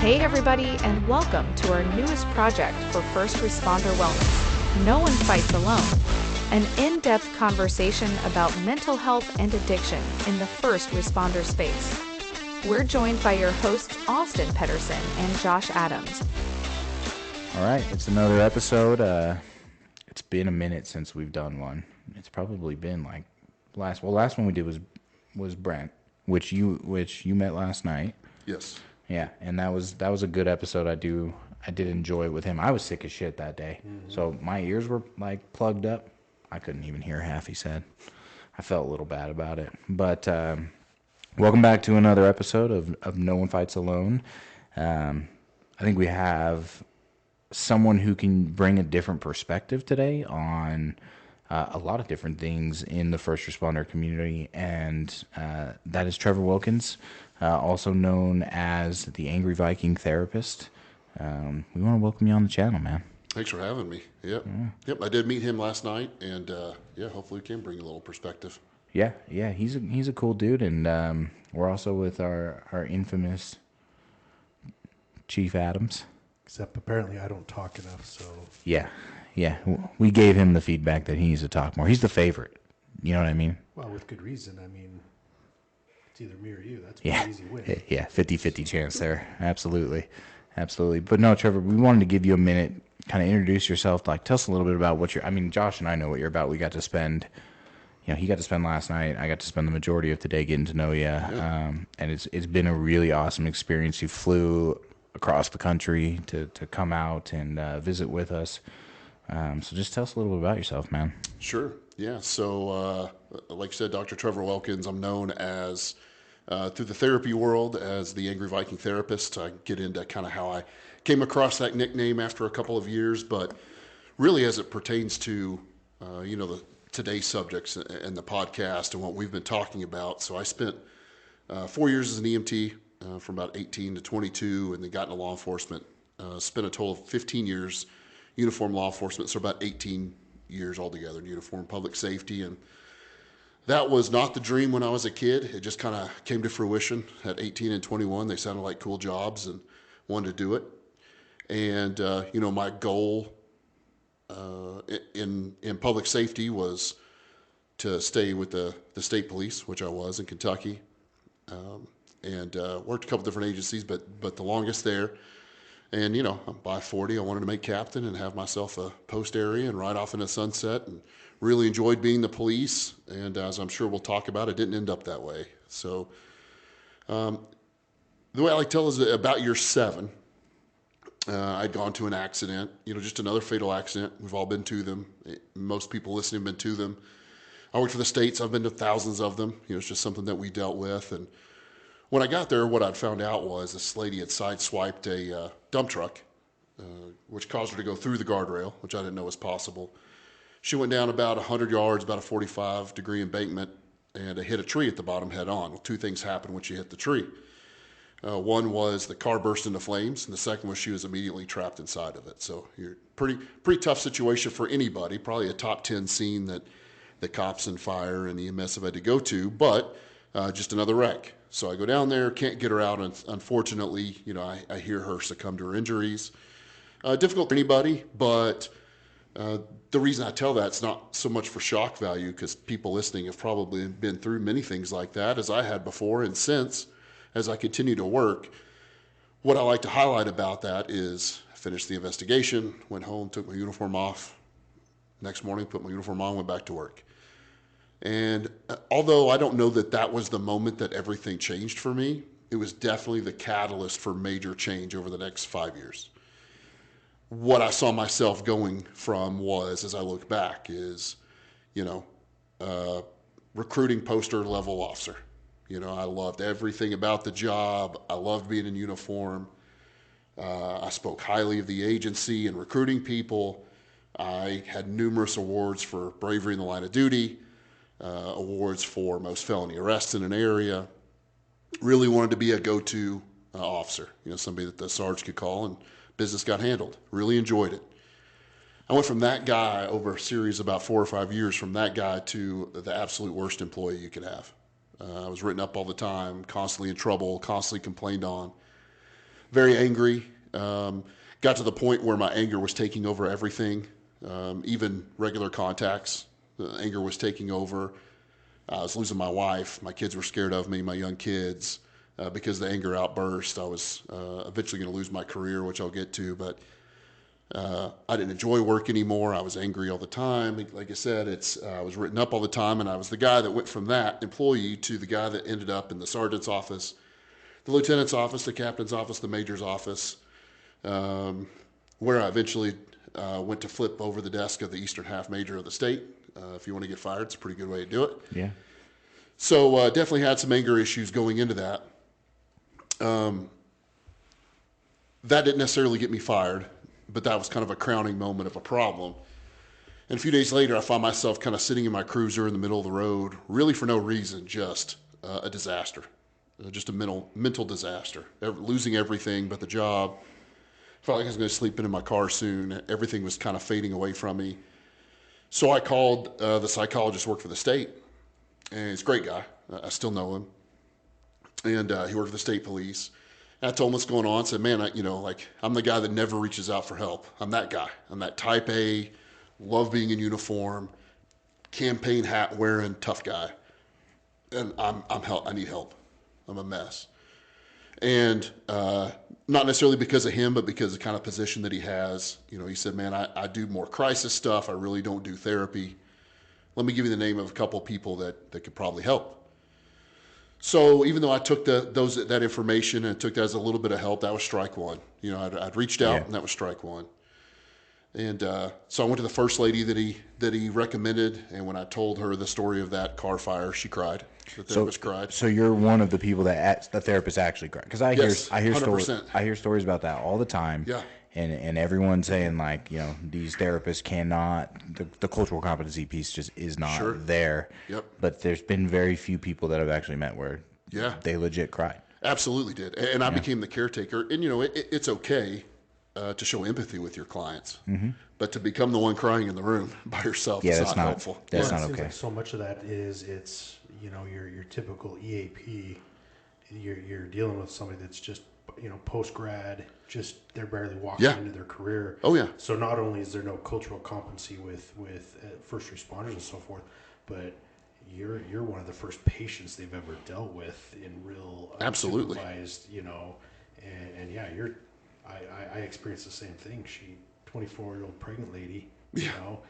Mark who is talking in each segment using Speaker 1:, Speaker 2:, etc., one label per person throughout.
Speaker 1: Hey everybody, and welcome to our newest project for first responder wellness, No One Fights Alone, an in-depth conversation about mental health and addiction in the first responder space. We're joined by your hosts Austin Pedersen and Josh Adams.
Speaker 2: All right, it's another episode. It's been a minute since we've done one. It's probably been like last one we did was Brent, which you met last night.
Speaker 3: Yes.
Speaker 2: Yeah, and that was a good episode. I did enjoy it with him. I was sick as shit that day, so my ears were like plugged up. I couldn't even hear half he said. I felt a little bad about it. But welcome back to another episode of No One Fights Alone. I think we have someone who can bring a different perspective today on a lot of different things in the first responder community, and that is Trevor Wilkins, also known as the Angry Viking Therapist. We want to welcome you on the channel, man.
Speaker 3: Thanks for having me. Yep. I did meet him last night, and hopefully we can bring a little perspective.
Speaker 2: Yeah, he's a cool dude, and we're also with our infamous Chief Adams.
Speaker 4: Except apparently I don't talk enough, so...
Speaker 2: Yeah. We gave him the feedback that he needs to talk more. He's the favorite. You know what I mean?
Speaker 4: Well, with good reason. I mean, it's either me or you. That's a pretty easy win.
Speaker 2: Yeah, 50-50 chance there. Absolutely. But no, Trevor, we wanted to give you a minute, kind of introduce yourself, like tell us a little bit about what you're... I mean, Josh and I know what you're about. We got to spend... he got to spend last night. I got to spend the majority of today getting to know you.
Speaker 3: Yeah.
Speaker 2: And it's been a really awesome experience. You flew across the country to come out and visit with us. So just tell us a little bit about yourself, man.
Speaker 3: Sure. Yeah. So, like you said, Dr. Trevor Wilkins, I'm known as, through the therapy world, as the Angry Viking Therapist. I get into kind of how I came across that nickname after a couple of years, but really as it pertains to, today's subjects and the podcast and what we've been talking about. So I spent 4 years as an EMT from about 18 to 22, and then got into law enforcement. Spent a total of 15 years uniform law enforcement, so about 18 years altogether in uniform public safety. And that was not the dream when I was a kid. It just kind of came to fruition at 18 and 21. They sounded like cool jobs and wanted to do it. And, my goal in public safety was to stay with the state police, which I was in Kentucky, and worked a couple different agencies, but the longest there. And, by 40, I wanted to make captain and have myself a post area and ride off into sunset, and really enjoyed being the police. And as I'm sure we'll talk about, it didn't end up that way. So the way I like to tell is about year 7. I'd gone to an accident, just another fatal accident. We've all been to them. Most people listening have been to them. I worked for the states. I've been to thousands of them. It's just something that we dealt with. And when I got there, what I'd found out was this lady had sideswiped a dump truck, which caused her to go through the guardrail, which I didn't know was possible. She went down about 100 yards, about a 45-degree embankment, and hit a tree at the bottom head on. Well, 2 things happened when she hit the tree. One was the car burst into flames, and the second was she was immediately trapped inside of it. So you're pretty tough situation for anybody, probably a top 10 scene that the cops and fire and EMS have had to go to, but just another wreck. So I go down there, can't get her out, and unfortunately, I hear her succumb to her injuries. Difficult for anybody, but the reason I tell that, it's not so much for shock value, because people listening have probably been through many things like that, as I had before, and since, as I continue to work. What I like to highlight about that is I finished the investigation, went home, took my uniform off. Next morning, put my uniform on, went back to work. And although I don't know that was the moment that everything changed for me, it was definitely the catalyst for major change over the next 5 years. What I saw myself going from was, as I look back, is, recruiting poster level officer. I loved everything about the job. I loved being in uniform. I spoke highly of the agency and recruiting people. I had numerous awards for bravery in the line of duty, awards for most felony arrests in an area. Really wanted to be a go-to officer, somebody that the sarge could call and business got handled. Really enjoyed it. I went from that guy over a series of about 4 or 5 years, from that guy to the absolute worst employee you could have. I was written up all the time, constantly in trouble, constantly complained on. very angry. Got to the point where my anger was taking over everything, even regular contacts. The anger was taking over. I was losing my wife. My kids were scared of me, my young kids, because the anger outburst. I was eventually going to lose my career, which I'll get to, but I didn't enjoy work anymore. I was angry all the time. Like I said, I was written up all the time, and I was the guy that went from that employee to the guy that ended up in the sergeant's office, the lieutenant's office, the captain's office, the major's office, where I eventually went to flip over the desk of the eastern half major of the state. If you want to get fired, it's a pretty good way to do it.
Speaker 2: Yeah.
Speaker 3: So definitely had some anger issues going into that. That didn't necessarily get me fired, but that was kind of a crowning moment of a problem. And a few days later, I found myself kind of sitting in my cruiser in the middle of the road, really for no reason, just a disaster, just a mental disaster, losing everything but the job. Felt like I was going to sleep in my car soon. Everything was kind of fading away from me. So I called the psychologist who worked for the state, and he's a great guy. I still know him. And he worked for the state police. And I told him what's going on. I said, man, I'm the guy that never reaches out for help. I'm that guy. I'm that type A, love being in uniform, campaign hat wearing, tough guy. And I need help. I'm a mess. And not necessarily because of him, but because of the kind of position that he has. He said, man, I do more crisis stuff. I really don't do therapy. Let me give you the name of a couple of people that could probably help. So even though I took that information and took that as a little bit of help, that was strike one. I'd reached out, and that was strike one. And so I went to the first lady that he recommended, and when I told her the story of that car fire, she cried. The therapist cried.
Speaker 2: So you're one of the people that the therapist actually cried, because I hear
Speaker 3: 100%.
Speaker 2: I hear stories about that all the time.
Speaker 3: Yeah.
Speaker 2: And everyone saying these therapists cannot, the cultural competency piece just is not there.
Speaker 3: Yep.
Speaker 2: But there's been very few people that I've actually met where they legit cried.
Speaker 3: Absolutely did. And I became the caretaker. And it's okay to show empathy with your clients, but to become the one crying in the room by yourself is not helpful.
Speaker 2: That's not
Speaker 4: it seems
Speaker 2: okay.
Speaker 4: like so much of that it's your typical EAP. You're dealing with somebody that's just post grad, just they're barely walking into their career.
Speaker 3: Oh yeah.
Speaker 4: So not only is there no cultural competency with first responders and so forth, but you're one of the first patients they've ever dealt with in real
Speaker 3: absolutely
Speaker 4: unsupervised, and yeah, I experienced the same thing. 24-year-old pregnant lady,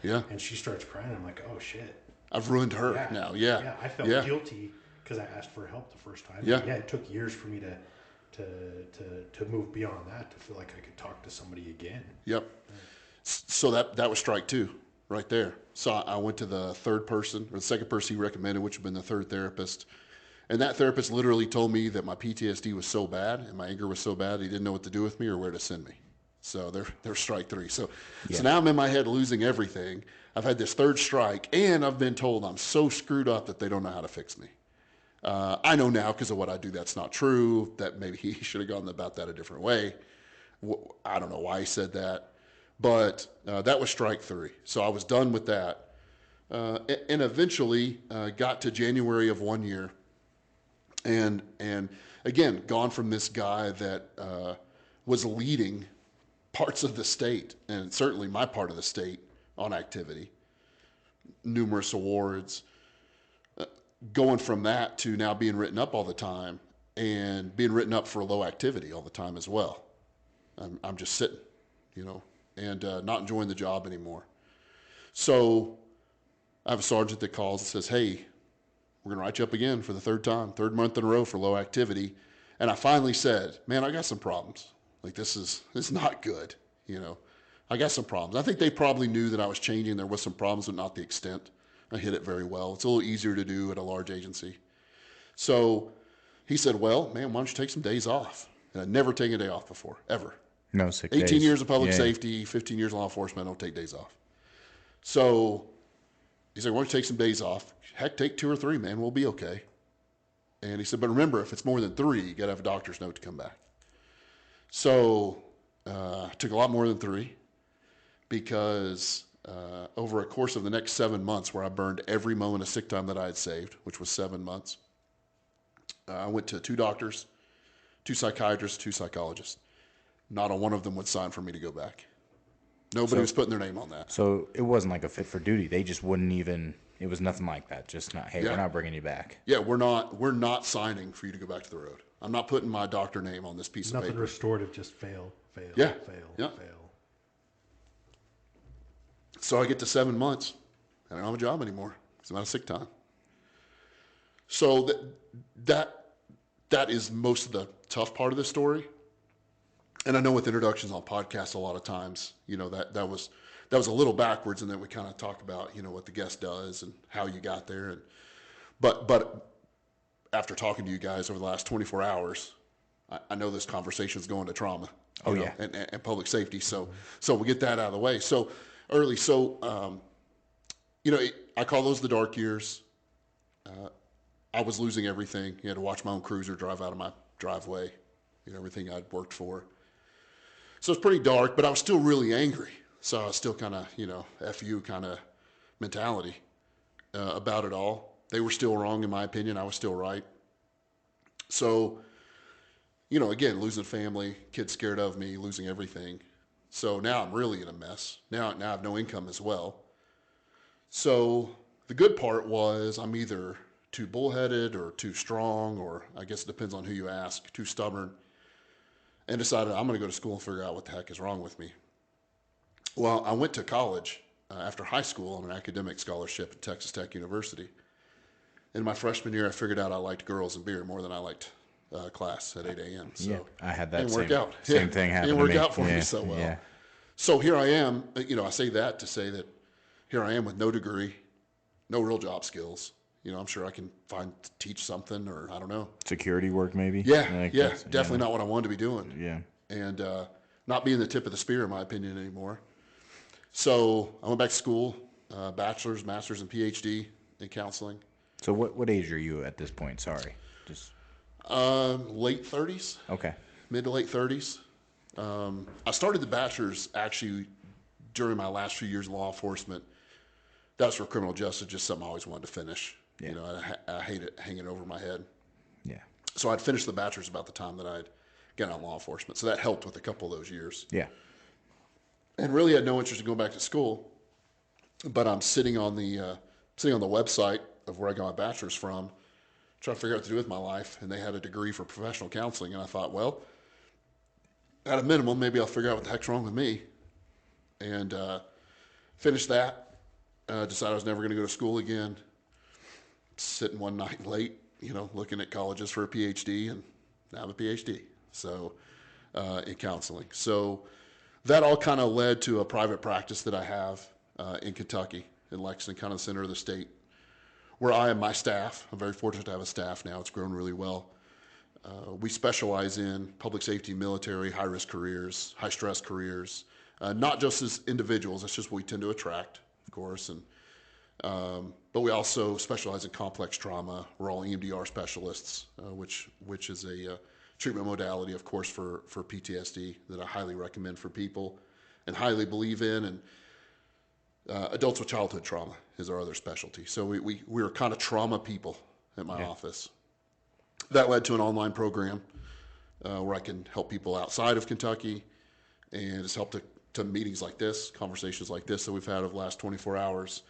Speaker 4: and she starts crying. I'm like, oh shit,
Speaker 3: I've ruined her now. Yeah.
Speaker 4: I felt guilty because I asked for help the first time.
Speaker 3: Yeah.
Speaker 4: It took years for me to move beyond that, to feel like I could talk to somebody again.
Speaker 3: Yep. So that was strike two right there. So I went to the third person, or the second person he recommended, which had been the third therapist. And that therapist literally told me that my PTSD was so bad and my anger was so bad he didn't know what to do with me or where to send me. So there's strike three. So now I'm in my head losing everything. I've had this third strike, and I've been told I'm so screwed up that they don't know how to fix me. I know now because of what I do that's not true, that maybe he should have gone about that a different way. I don't know why he said that. But that was strike three. So I was done with that. And eventually got to January of one year. And again, gone from this guy that was leading parts of the state, and certainly my part of the state, on activity, numerous awards, going from that to now being written up all the time and being written up for low activity all the time as well. I'm just sitting, and not enjoying the job anymore. So I have a sergeant that calls and says, hey, we're going to write you up again for the third month in a row for low activity. And I finally said, man, I got some problems. Like, this is not good. I got some problems. I think they probably knew that I was changing. There was some problems, but not the extent. I hit it very well. It's a little easier to do at a large agency. So he said, well, man, why don't you take some days off? And I'd never taken a day off before, ever.
Speaker 2: No sick days.
Speaker 3: 18 years of public safety, 15 years of law enforcement, I don't take days off. So he said, why don't you take some days off? Heck, take 2 or 3, man. We'll be okay. And he said, but remember, if it's more than 3, you got to have a doctor's note to come back. So I took a lot more than 3 because over a course of the next 7 months, where I burned every moment of sick time that I had saved, which was 7 months, I went to 2 doctors, 2 psychiatrists, 2 psychologists. not a one of them would sign for me to go back. Nobody was putting their name on that.
Speaker 2: So it wasn't like a fit for duty. They just wouldn't even. It was nothing like that. Just not. Hey,
Speaker 3: Yeah.
Speaker 2: we're not bringing you back.
Speaker 3: Yeah, we're not signing for you to go back to the road. I'm not putting my doctor name on this piece of
Speaker 4: Nothing
Speaker 3: paper.
Speaker 4: restorative, just fail,
Speaker 3: Yeah.
Speaker 4: fail,
Speaker 3: Yeah.
Speaker 4: fail.
Speaker 3: So I get to 7 months, and I don't have a job anymore because I'm out of sick time. So that is most of the tough part of the story. And I know with introductions on podcasts, a lot of times, that was a little backwards, and then we kind of talk about, what the guest does and how you got there. And but after talking to you guys over the last 24 hours, I know this conversation is going to trauma.
Speaker 2: Yeah.
Speaker 3: And public safety. So we get that out of the way. So early. So, I call those the dark years. I was losing everything. You had to watch my own cruiser drive out of my driveway, everything I'd worked for. So it's pretty dark, but I was still really angry. So I was still kind of, F you kind of mentality about it all. They were still wrong, in my opinion. I was still right. So, again, losing family, kids scared of me, losing everything. So now I'm really in a mess. Now I have no income as well. So the good part was I'm either too bullheaded or too strong, or I guess it depends on who you ask, too stubborn, and decided I'm going to go to school and figure out what the heck is wrong with me. Well, I went to college after high school on an academic scholarship at Texas Tech University. In my freshman year, I figured out I liked girls and beer more than I liked class at 8 a.m. So
Speaker 2: Yeah, I had that
Speaker 3: didn't work out.
Speaker 2: Same thing happened
Speaker 3: Didn't
Speaker 2: to
Speaker 3: work
Speaker 2: me.
Speaker 3: out for me so well.
Speaker 2: Yeah.
Speaker 3: So here I am. I say that to say that here I am with no degree, no real job skills. I'm sure I can teach something, or I don't know.
Speaker 2: Security work, maybe.
Speaker 3: Yeah, definitely not what I wanted to be doing.
Speaker 2: Yeah.
Speaker 3: And not being the tip of the spear, in my opinion, anymore. So I went back to school, bachelor's, master's, and PhD in counseling.
Speaker 2: So what age are you at this point? Sorry, just
Speaker 3: Late 30s.
Speaker 2: okay.
Speaker 3: Mid to late 30s. I started the bachelor's actually during my last few years in law enforcement. That was for criminal justice, just something I always wanted to finish.
Speaker 2: Yeah.
Speaker 3: I hate it hanging over my head.
Speaker 2: Yeah.
Speaker 3: So I'd finished the bachelor's about the time that I'd gotten out of law enforcement. So that helped with a couple of those years.
Speaker 2: Yeah.
Speaker 3: And really had no interest in going back to school. But I'm sitting on the website of where I got my bachelor's from, trying to figure out what to do with my life. And they had a degree for professional counseling. And I thought, well, at a minimum, maybe I'll figure out what the heck's wrong with me. And finished that. Decided I was never going to go to school again. Sitting one night late, looking at colleges for a PhD, and now I have a PhD. So in counseling. So that all kind of led to a private practice that I have in Kentucky, in Lexington, kind of the center of the state, where I and my staff, I'm very fortunate to have a staff now. It's grown really well. We specialize in public safety, military, high-risk careers, high-stress careers, not just as individuals. That's just what we tend to attract, of course. But we also specialize in complex trauma. We're all EMDR specialists, which is a treatment modality, of course, for PTSD that I highly recommend for people and highly believe in. And adults with childhood trauma is our other specialty. So we're kind of trauma people at my office. That led to an online program where I can help people outside of Kentucky, and it's helped to meetings like this, conversations like this that we've had over the last 24 hours.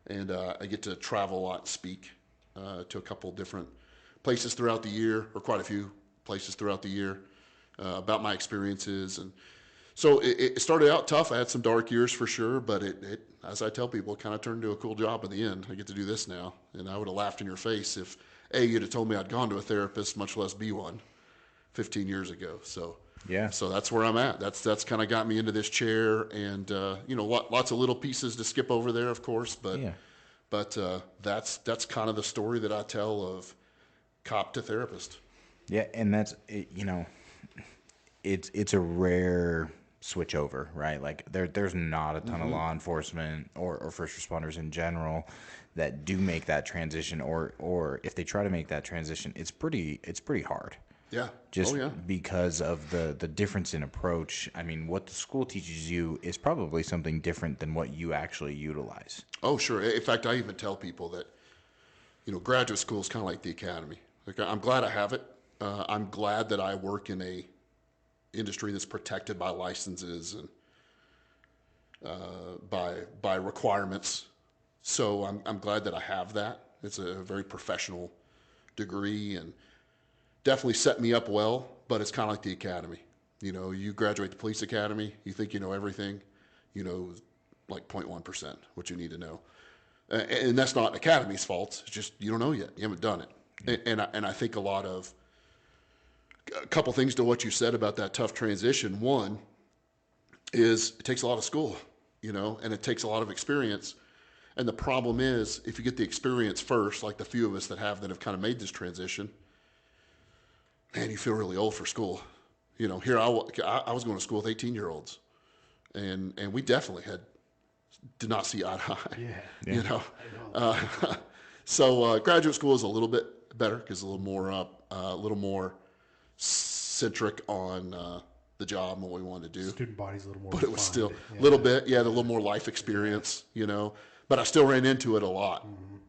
Speaker 3: And I get to travel a lot and speak to a couple different places throughout the year, or quite a few places throughout the year, about my experiences. And so it started out tough. I had some dark years for sure, but it as I tell people, it kind of turned into a cool job in the end. I get to do this now. And I would have laughed in your face if, A, you'd have told me I'd gone to a therapist, much less be one, 15 years ago. So
Speaker 2: Yeah.
Speaker 3: So that's where I'm at. That's kind of got me into this chair, and lots of little pieces to skip over there, of course. But that's kind of the story that I tell of cop to therapist.
Speaker 2: Yeah, and that's it's a rare switch over, right? Like there's not a ton of law enforcement or first responders in general that do make that transition, or if they try to make that transition, it's pretty hard.
Speaker 3: Yeah.
Speaker 2: Just because of the difference in approach. I mean, what the school teaches you is probably something different than what you actually utilize.
Speaker 3: Oh, sure. In fact, I even tell people that, graduate school is kind of like the academy. Like, I'm glad I have it. I'm glad that I work in industry that's protected by licenses and by requirements. So I'm glad that I have that. It's a very professional degree and definitely set me up well, but it's kind of like the academy. You know, you graduate the police academy, you think you know everything, you know, like 0.1% what you need to know. And that's not academy's fault. It's just you don't know yet. You haven't done it. And I think a couple things to what you said about that tough transition. One is it takes a lot of school, you know, and it takes a lot of experience. And the problem is if you get the experience first, like the few of us that have kind of made this transition, man, you feel really old for school. You know, here I was going to school with 18-year-olds, and we definitely did not see eye to eye.
Speaker 4: Yeah.
Speaker 3: You know, so graduate school is a little bit better because a little more centric on the job and what we want to do.
Speaker 4: Student body's a little more.
Speaker 3: But it was still
Speaker 4: refined.
Speaker 3: a little bit, a little more life experience. You know, but I still ran into it a lot.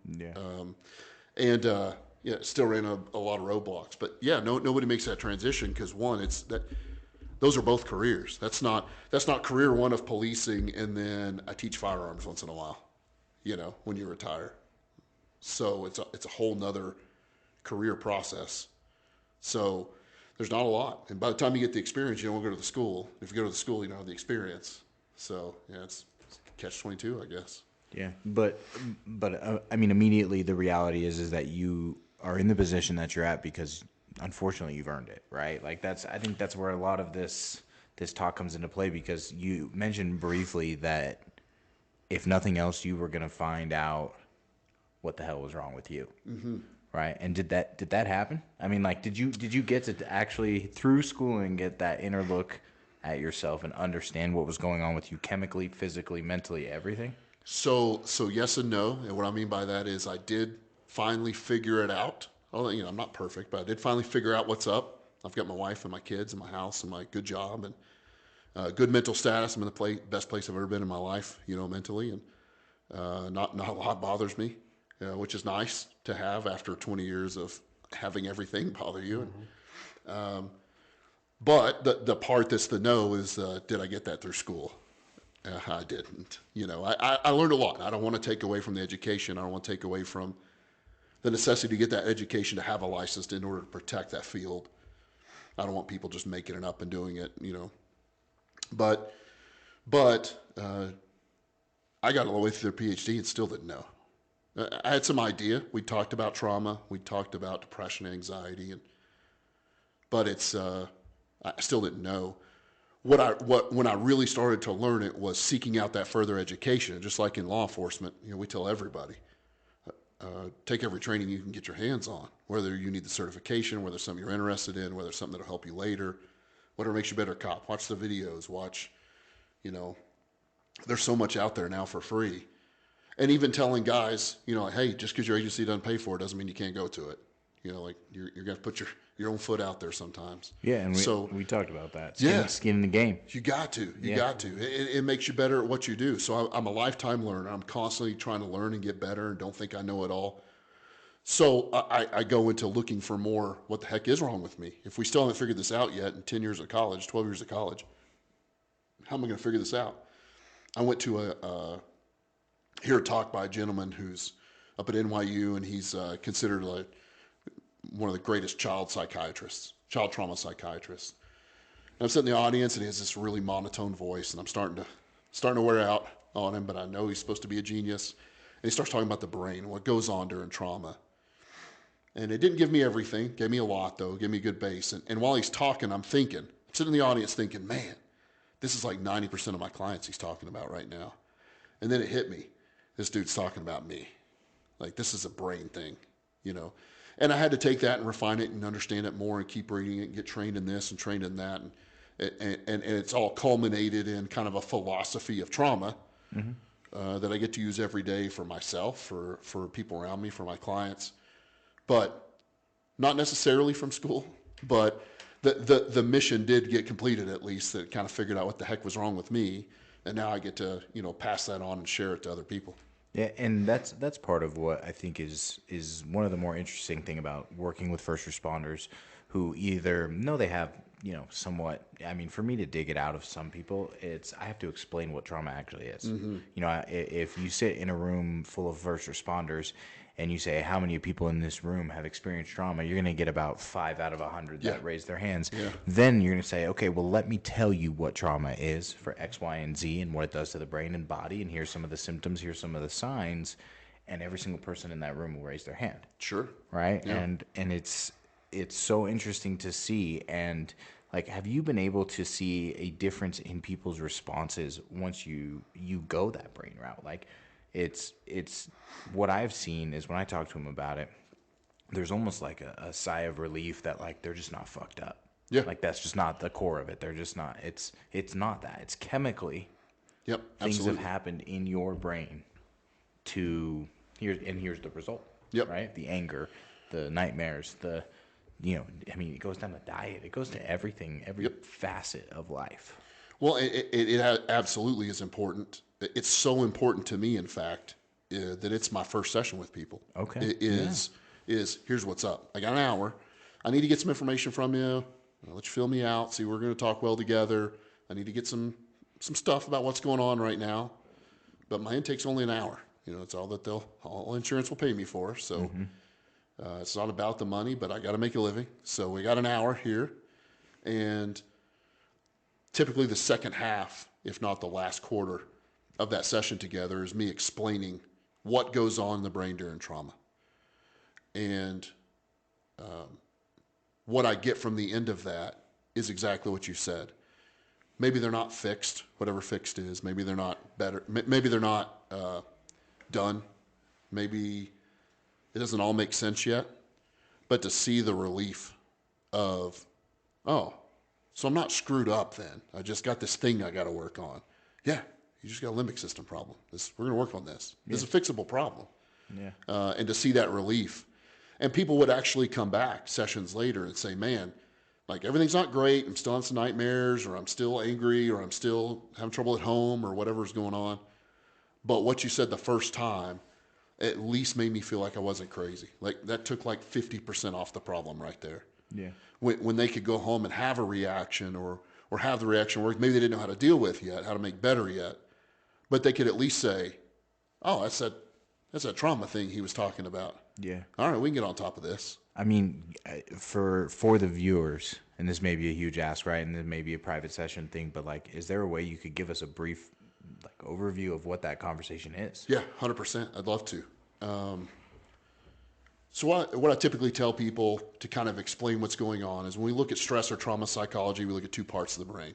Speaker 2: Yeah.
Speaker 3: Still ran a lot of roadblocks. But yeah, nobody makes that transition because one, it's that those are both careers. That's not career one of policing, and then I teach firearms once in a while, you know, when you retire. So it's a whole nother career process. So there's not a lot, and by the time you get the experience, you don't go to the school. If you go to the school, you don't have the experience. So yeah, it's catch-22, I guess.
Speaker 2: Yeah, but I mean, immediately the reality is that you are in the position that you're at because unfortunately you've earned it, right? Like I think that's where a lot of this talk comes into play, because you mentioned briefly that if nothing else, you were going to find out what the hell was wrong with you. Mm-hmm. Right. And did that happen? I mean, like, did you get to actually through schooling get that inner look at yourself and understand what was going on with you chemically, physically, mentally, everything?
Speaker 3: So yes and no. And what I mean by that is I did finally figure it out. Although, you know, I'm not perfect, but I did finally figure out what's up. I've got my wife and my kids and my house and my good job and good mental status. I'm in the best place I've ever been in my life, you know, mentally, and not a lot bothers me, which is nice to have after 20 years of having everything bother you. Mm-hmm. But the part that's the no is, did I get that through school? I didn't. You know, I learned a lot. I don't want to take away from the education. I don't want to take away from the necessity to get that education to have a license in order to protect that field. I don't want people just making it up and doing it, you know. But I got all the way through their PhD and still didn't know. I had some idea. We talked about trauma. We talked about depression, anxiety, but I still didn't know. When I really started to learn it was seeking out that further education. Just like in law enforcement, you know, we tell everybody, take every training you can get your hands on, whether you need the certification, whether it's something you're interested in, whether it's something that'll help you later, whatever makes you a better cop. Watch the videos, you know, there's so much out there now for free. And even telling guys, you know, hey, just because your agency doesn't pay for it doesn't mean you can't go to it. You know, like you're going to put your own foot out there sometimes.
Speaker 2: Yeah, and we talked about that. Skin in the game.
Speaker 3: You got to. It makes you better at what you do. So I'm a lifetime learner. I'm constantly trying to learn and get better and don't think I know it all. So I go into looking for more, what the heck is wrong with me? If we still haven't figured this out yet in 10 years of college, 12 years of college, how am I going to figure this out? I went to hear a talk by a gentleman who's up at NYU, and he's considered like one of the greatest child trauma psychiatrists. And I'm sitting in the audience, and he has this really monotone voice, and I'm starting to wear out on him, but I know he's supposed to be a genius. And he starts talking about the brain and what goes on during trauma. And it didn't give me everything, gave me a lot though, gave me a good base. And while he's talking, I'm sitting in the audience thinking, man, this is like 90% of my clients he's talking about right now. And then it hit me. This dude's talking about me. Like, this is a brain thing, you know. And I had to take that and refine it and understand it more and keep reading it and get trained in this and trained in that. And it's all culminated in kind of a philosophy of trauma that I get to use every day for myself, for people around me, for my clients. But not necessarily from school, but the mission did get completed, at least, that kind of figured out what the heck was wrong with me. And now I get to, you know, pass that on and share it to other people.
Speaker 2: Yeah, and that's part of what I think is one of the more interesting thing about working with first responders who either know they have somewhat, I mean, for me to dig it out of some people, I have to explain what trauma actually is. If you sit in a room full of first responders and you say, how many people in this room have experienced trauma, you're going to get about 5 out of 100 that raise their hands. Yeah. Then you're going to say, okay, well, let me tell you what trauma is for X, Y, and Z and what it does to the brain and body. And here's some of the symptoms. Here's some of the signs. And every single person in that room will raise their hand.
Speaker 3: Sure.
Speaker 2: Right. Yeah. And it's so interesting to see. And like, have you been able to see a difference in people's responses once you go that brain route? Like, it's what I've seen is when I talk to them about it, there's almost like a sigh of relief that like they're just not fucked up.
Speaker 3: Yeah.
Speaker 2: Like that's just not the core of it. They're just not. It's not that. It's chemically.
Speaker 3: Yep.
Speaker 2: Things
Speaker 3: Absolutely.
Speaker 2: have happened in your brain here's the result.
Speaker 3: Yep.
Speaker 2: Right. The anger, the nightmares, I mean, it goes down to diet. It goes to everything, every facet of life.
Speaker 3: Well, it absolutely is important. It's so important to me, in fact, that it's my first session with people.
Speaker 2: Okay.
Speaker 3: It is here's what's up. I got an hour. I need to get some information from you. I'll let you fill me out. See, we're going to talk well together. I need to get some stuff about what's going on right now. But my intake's only an hour. It's all that all insurance will pay me for. So it's not about the money, but I got to make a living. So we got an hour here. And typically the second half, if not the last quarter of that session together, is me explaining what goes on in the brain during trauma. And what I get from the end of that is exactly what you said. Maybe they're not fixed, whatever fixed is. Maybe they're not better. Maybe they're not done. Maybe it doesn't all make sense yet. But to see the relief of, oh, so I'm not screwed up then. I just got this thing I got to work on. Yeah, you just got a limbic system problem. We're going to work on this. This is a fixable problem.
Speaker 2: Yeah.
Speaker 3: And to see that relief. And people would actually come back sessions later and say, man, like everything's not great. I'm still having some nightmares, or I'm still angry, or I'm still having trouble at home, or whatever's going on. But what you said the first time at least made me feel like I wasn't crazy. Like that took like 50% off the problem right there.
Speaker 2: Yeah.
Speaker 3: When they could go home and have a reaction or have the reaction work, maybe they didn't know how to deal with yet, how to make better yet, but they could at least say, oh, that's that trauma thing he was talking about.
Speaker 2: Yeah.
Speaker 3: All right, we can get on top of this.
Speaker 2: I mean, for the viewers, and this may be a huge ask, right? And this may be a private session thing, but like, is there a way you could give us a brief like overview of what that conversation is?
Speaker 3: Yeah, 100%. I'd love to. So what I typically tell people to kind of explain what's going on is when we look at stress or trauma psychology, we look at two parts of the brain.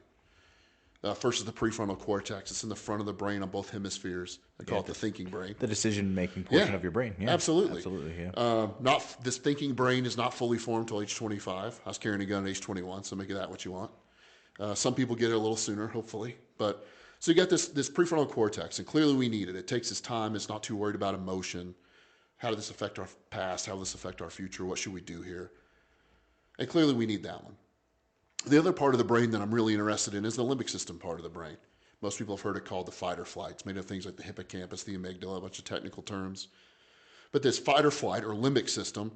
Speaker 3: First is the prefrontal cortex. It's in the front of the brain on both hemispheres. They call it the thinking brain.
Speaker 2: The decision-making portion of your brain. Yeah,
Speaker 3: absolutely.
Speaker 2: Absolutely, yeah.
Speaker 3: This thinking brain is not fully formed until age 25. I was carrying a gun at age 21, so make of that what you want. Some people get it a little sooner, hopefully. But so you got this prefrontal cortex, and clearly we need it. It takes its time. It's not too worried about emotion. How did this affect our past? How will this affect our future? What should we do here? And clearly we need that one. The other part of the brain that I'm really interested in is the limbic system part of the brain. Most people have heard it called the fight or flight. It's made of things like the hippocampus, the amygdala, a bunch of technical terms. But this fight or flight or limbic system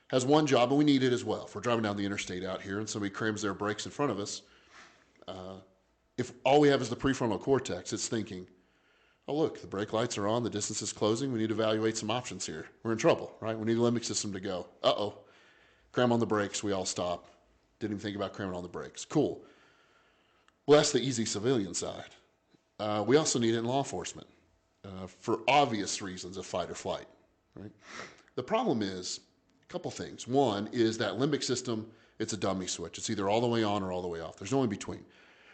Speaker 3: has one job, and we need it as well. If we're driving down the interstate out here and somebody crams their brakes in front of us, if all we have is the prefrontal cortex, it's thinking, oh, look, the brake lights are on, the distance is closing, we need to evaluate some options here. We're in trouble, right? We need the limbic system to go, uh-oh, cram on the brakes, we all stop. Didn't even think about cramming on the brakes. Cool. Well, that's the easy civilian side. We also need it in law enforcement for obvious reasons of fight or flight, right? The problem is a couple things. One is that limbic system, it's a dummy switch. It's either all the way on or all the way off. There's no in between.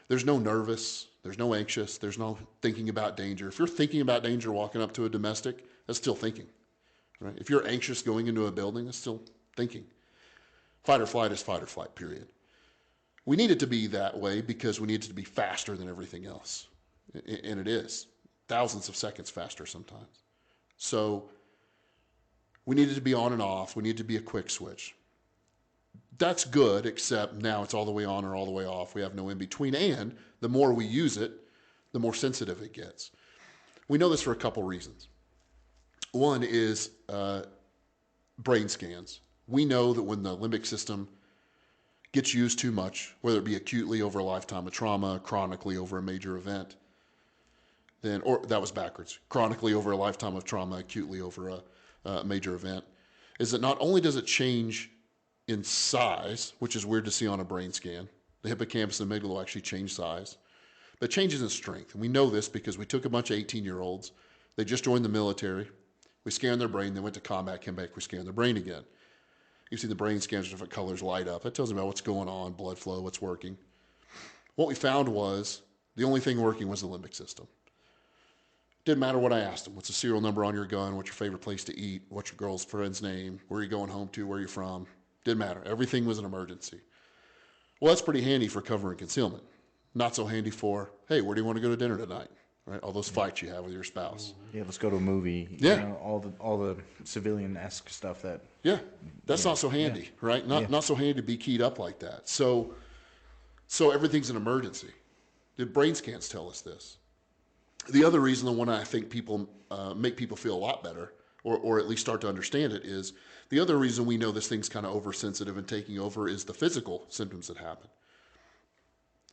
Speaker 3: There's no nervous. There's no anxious. There's no thinking about danger. If you're thinking about danger walking up to a domestic, that's still thinking, right? If you're anxious going into a building, that's still thinking. Fight or flight is fight or flight, period. We need it to be that way because we need it to be faster than everything else. And it is. Thousands of seconds faster sometimes. So we need it to be on and off. We need it to be a quick switch. That's good, except now it's all the way on or all the way off. We have no in between. And the more we use it, the more sensitive it gets. We know this for a couple reasons. One is brain scans. We know that when the limbic system gets used too much, whether it be acutely over a lifetime of trauma, chronically over a major event, then, or that was backwards, chronically over a lifetime of trauma, acutely over a major event, is that not only does it change in size, which is weird to see on a brain scan, the hippocampus and amygdala will actually change size, but it changes in strength. And we know this because we took a bunch of 18-year-olds, they just joined the military, we scanned their brain, they went to combat, came back, we scanned their brain again. You see the brain scans, different colors light up. That tells you about what's going on, blood flow, what's working. What we found was the only thing working was the limbic system. Didn't matter what I asked them. What's the serial number on your gun? What's your favorite place to eat? What's your girl's friend's name? Where are you going home to? Where are you from? Didn't matter. Everything was an emergency. Well, that's pretty handy for cover and concealment. Not so handy for, hey, where do you want to go to dinner tonight? Right? All those fights you have with your spouse.
Speaker 2: Yeah, let's go to a movie.
Speaker 3: Yeah.
Speaker 2: You know, all the civilian-esque stuff that.
Speaker 3: Yeah, that's not so handy, right? Not so handy to be keyed up like that. So everything's an emergency. The brain scans tell us this. The other reason, the one I think people make people feel a lot better, or at least start to understand it, is the other reason we know this thing's kind of oversensitive and taking over is the physical symptoms that happen.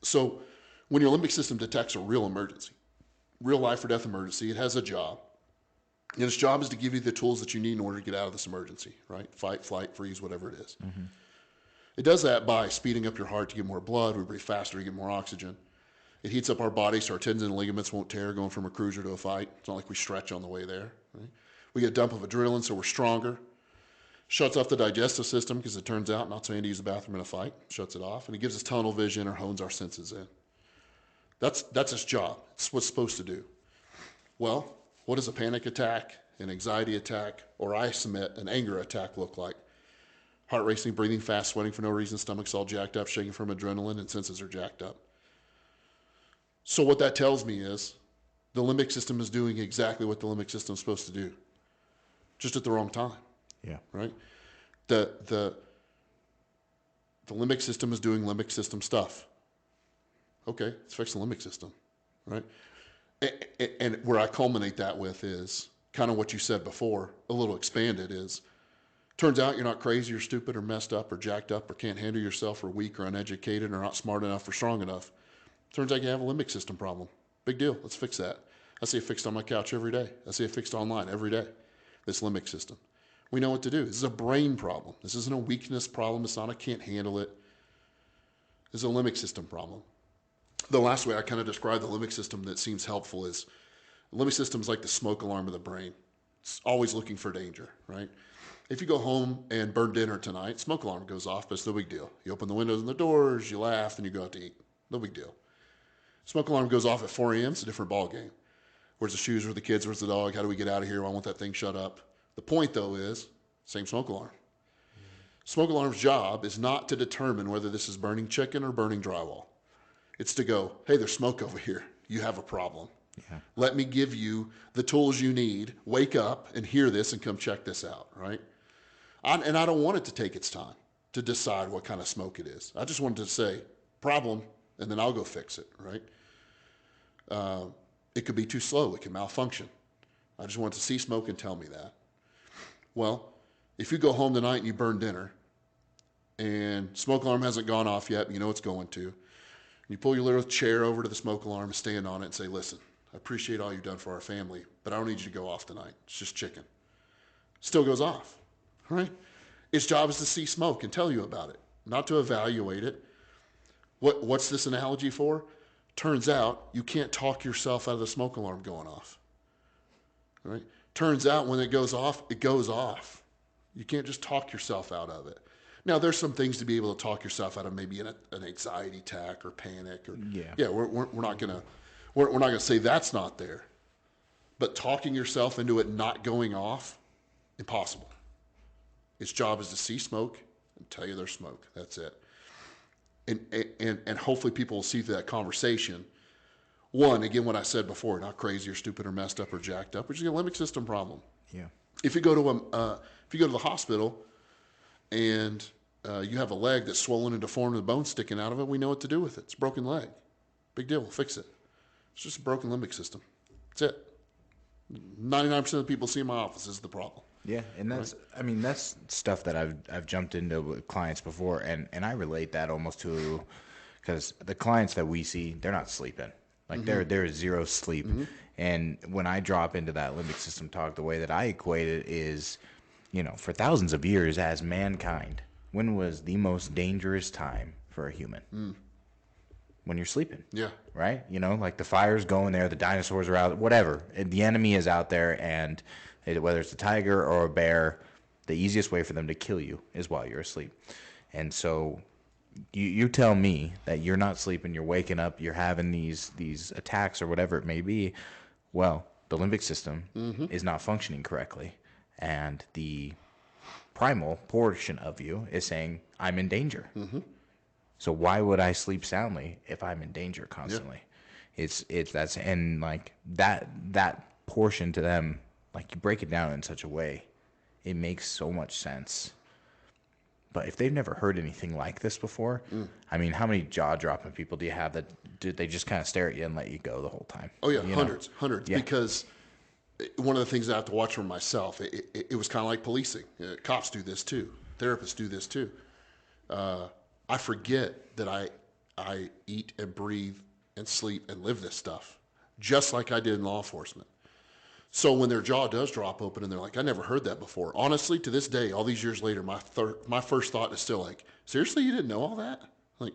Speaker 3: So when your limbic system detects a real emergency, real life or death emergency, it has a job. And its job is to give you the tools that you need in order to get out of this emergency, right? Fight, flight, freeze, whatever it is. Mm-hmm. It does that by speeding up your heart to get more blood. We breathe faster to get more oxygen. It heats up our body so our tendons and ligaments won't tear going from a cruiser to a fight. It's not like we stretch on the way there. Right? We get a dump of adrenaline so we're stronger. Shuts off the digestive system because it turns out not so handy to use the bathroom in a fight. Shuts it off. And it gives us tunnel vision or hones our senses in. That's its job. It's what it's supposed to do. Well, what does a panic attack, an anxiety attack, or I submit an anger attack look like? Heart racing, breathing fast, sweating for no reason, stomach's all jacked up, shaking from adrenaline, and senses are jacked up. So what that tells me is the limbic system is doing exactly what the limbic system is supposed to do, just at the wrong time.
Speaker 2: Yeah.
Speaker 3: Right? The limbic system is doing limbic system stuff. Okay, let's fix the limbic system, right? And where I culminate that with is kind of what you said before, a little expanded, is turns out you're not crazy or stupid or messed up or jacked up or can't handle yourself or weak or uneducated or not smart enough or strong enough. Turns out you have a limbic system problem. Big deal. Let's fix that. I see it fixed on my couch every day. I see it fixed online every day, this limbic system. We know what to do. This is a brain problem. This isn't a weakness problem. It's not I can't handle it. This is a limbic system problem. The last way I kind of describe the limbic system that seems helpful is the limbic system is like the smoke alarm of the brain. It's always looking for danger, right? If you go home and burn dinner tonight, smoke alarm goes off, but it's no big deal. You open the windows and the doors, you laugh, and you go out to eat. No big deal. Smoke alarm goes off at 4 a.m., it's a different ball game. Where's the shoes, where's the kids, where's the dog, how do we get out of here, I want that thing shut up. The point, though, is same smoke alarm. Smoke alarm's job is not to determine whether this is burning chicken or burning drywall. It's to go, hey, there's smoke over here. You have a problem. Yeah. Let me give you the tools you need. Wake up and hear this and come check this out, right? And I don't want it to take its time to decide what kind of smoke it is. I just wanted to say, problem, and then I'll go fix it, right? It could be too slow. It can malfunction. I just want to see smoke and tell me that. Well, if you go home tonight and you burn dinner and smoke alarm hasn't gone off yet, but you know it's going to, you pull your little chair over to the smoke alarm and stand on it and say, listen, I appreciate all you've done for our family, but I don't need you to go off tonight. It's just chicken. Still goes off, right? Its job is to see smoke and tell you about it, not to evaluate it. What's this analogy for? Turns out you can't talk yourself out of the smoke alarm going off, right? Turns out when it goes off, it goes off. You can't just talk yourself out of it. Now, there's some things to be able to talk yourself out of, maybe an anxiety attack or panic, or we're not gonna say that's not there, but talking yourself into it not going off, impossible. Its job is to see smoke and tell you there's smoke. That's it. And hopefully people will see through that conversation. One, again, what I said before, not crazy or stupid or messed up or jacked up, which is a limbic system problem.
Speaker 2: Yeah.
Speaker 3: If you go to the hospital and you have a leg that's swollen and deformed with bone sticking out of it, we know what to do with it. It's a broken leg. Big deal. We'll fix it. It's just a broken limbic system. That's it. 99% of the people see in my office is the problem.
Speaker 2: Yeah, and that's I mean that's stuff that I've jumped into with clients before, and I relate that almost to, because the clients that we see, they're not sleeping. Like there is zero sleep. And when I drop into that limbic system talk, the way that I equate it is, for thousands of years as mankind, when was the most dangerous time for a human? When you're sleeping.
Speaker 3: Yeah.
Speaker 2: Right? Like the fire's going there, the dinosaurs are out, whatever. The enemy is out there, and whether it's a tiger or a bear, the easiest way for them to kill you is while you're asleep. And so you tell me that you're not sleeping, you're waking up, you're having these attacks or whatever it may be. Well, the limbic system is not functioning correctly, and the primal portion of you is saying, I'm in danger. So why would I sleep soundly if I'm in danger constantly? Yeah. That's and like that portion to them, like you break it down in such a way, it makes so much sense. But if they've never heard anything like this before, I mean, how many jaw-dropping people do you have that they just kind of stare at you and let you go the whole time?
Speaker 3: Oh yeah, hundreds.
Speaker 2: Yeah.
Speaker 3: Because one of the things I have to watch for myself, it was kind of like policing. Cops do this too. Therapists do this too. I forget that I eat and breathe and sleep and live this stuff, just like I did in law enforcement. So when their jaw does drop open and they're like, I never heard that before. Honestly, to this day, all these years later, my first thought is still like, seriously, you didn't know all that? Like,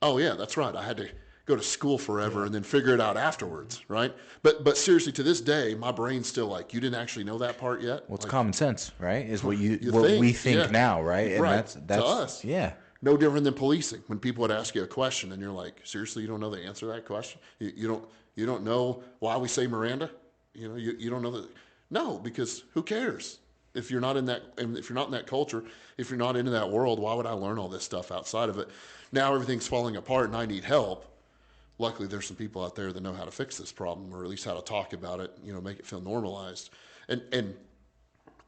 Speaker 3: oh yeah, that's right. I had to go to school forever and then figure it out afterwards, right? But seriously, to this day, my brain's still like, you didn't actually know that part yet?
Speaker 2: Well, it's
Speaker 3: like,
Speaker 2: common sense, right? Is what
Speaker 3: you
Speaker 2: we think
Speaker 3: yeah.
Speaker 2: now, right? And
Speaker 3: right.
Speaker 2: that's
Speaker 3: to us.
Speaker 2: Yeah.
Speaker 3: No different than policing. When people would ask you a question and you're like, seriously, you don't know the answer to that question? You don't know why we say Miranda? You don't know that. No, because who cares? If you're not in that culture, if you're not into that world, why would I learn all this stuff outside of it? Now everything's falling apart and I need help. Luckily, there's some people out there that know how to fix this problem, or at least how to talk about it, make it feel normalized. And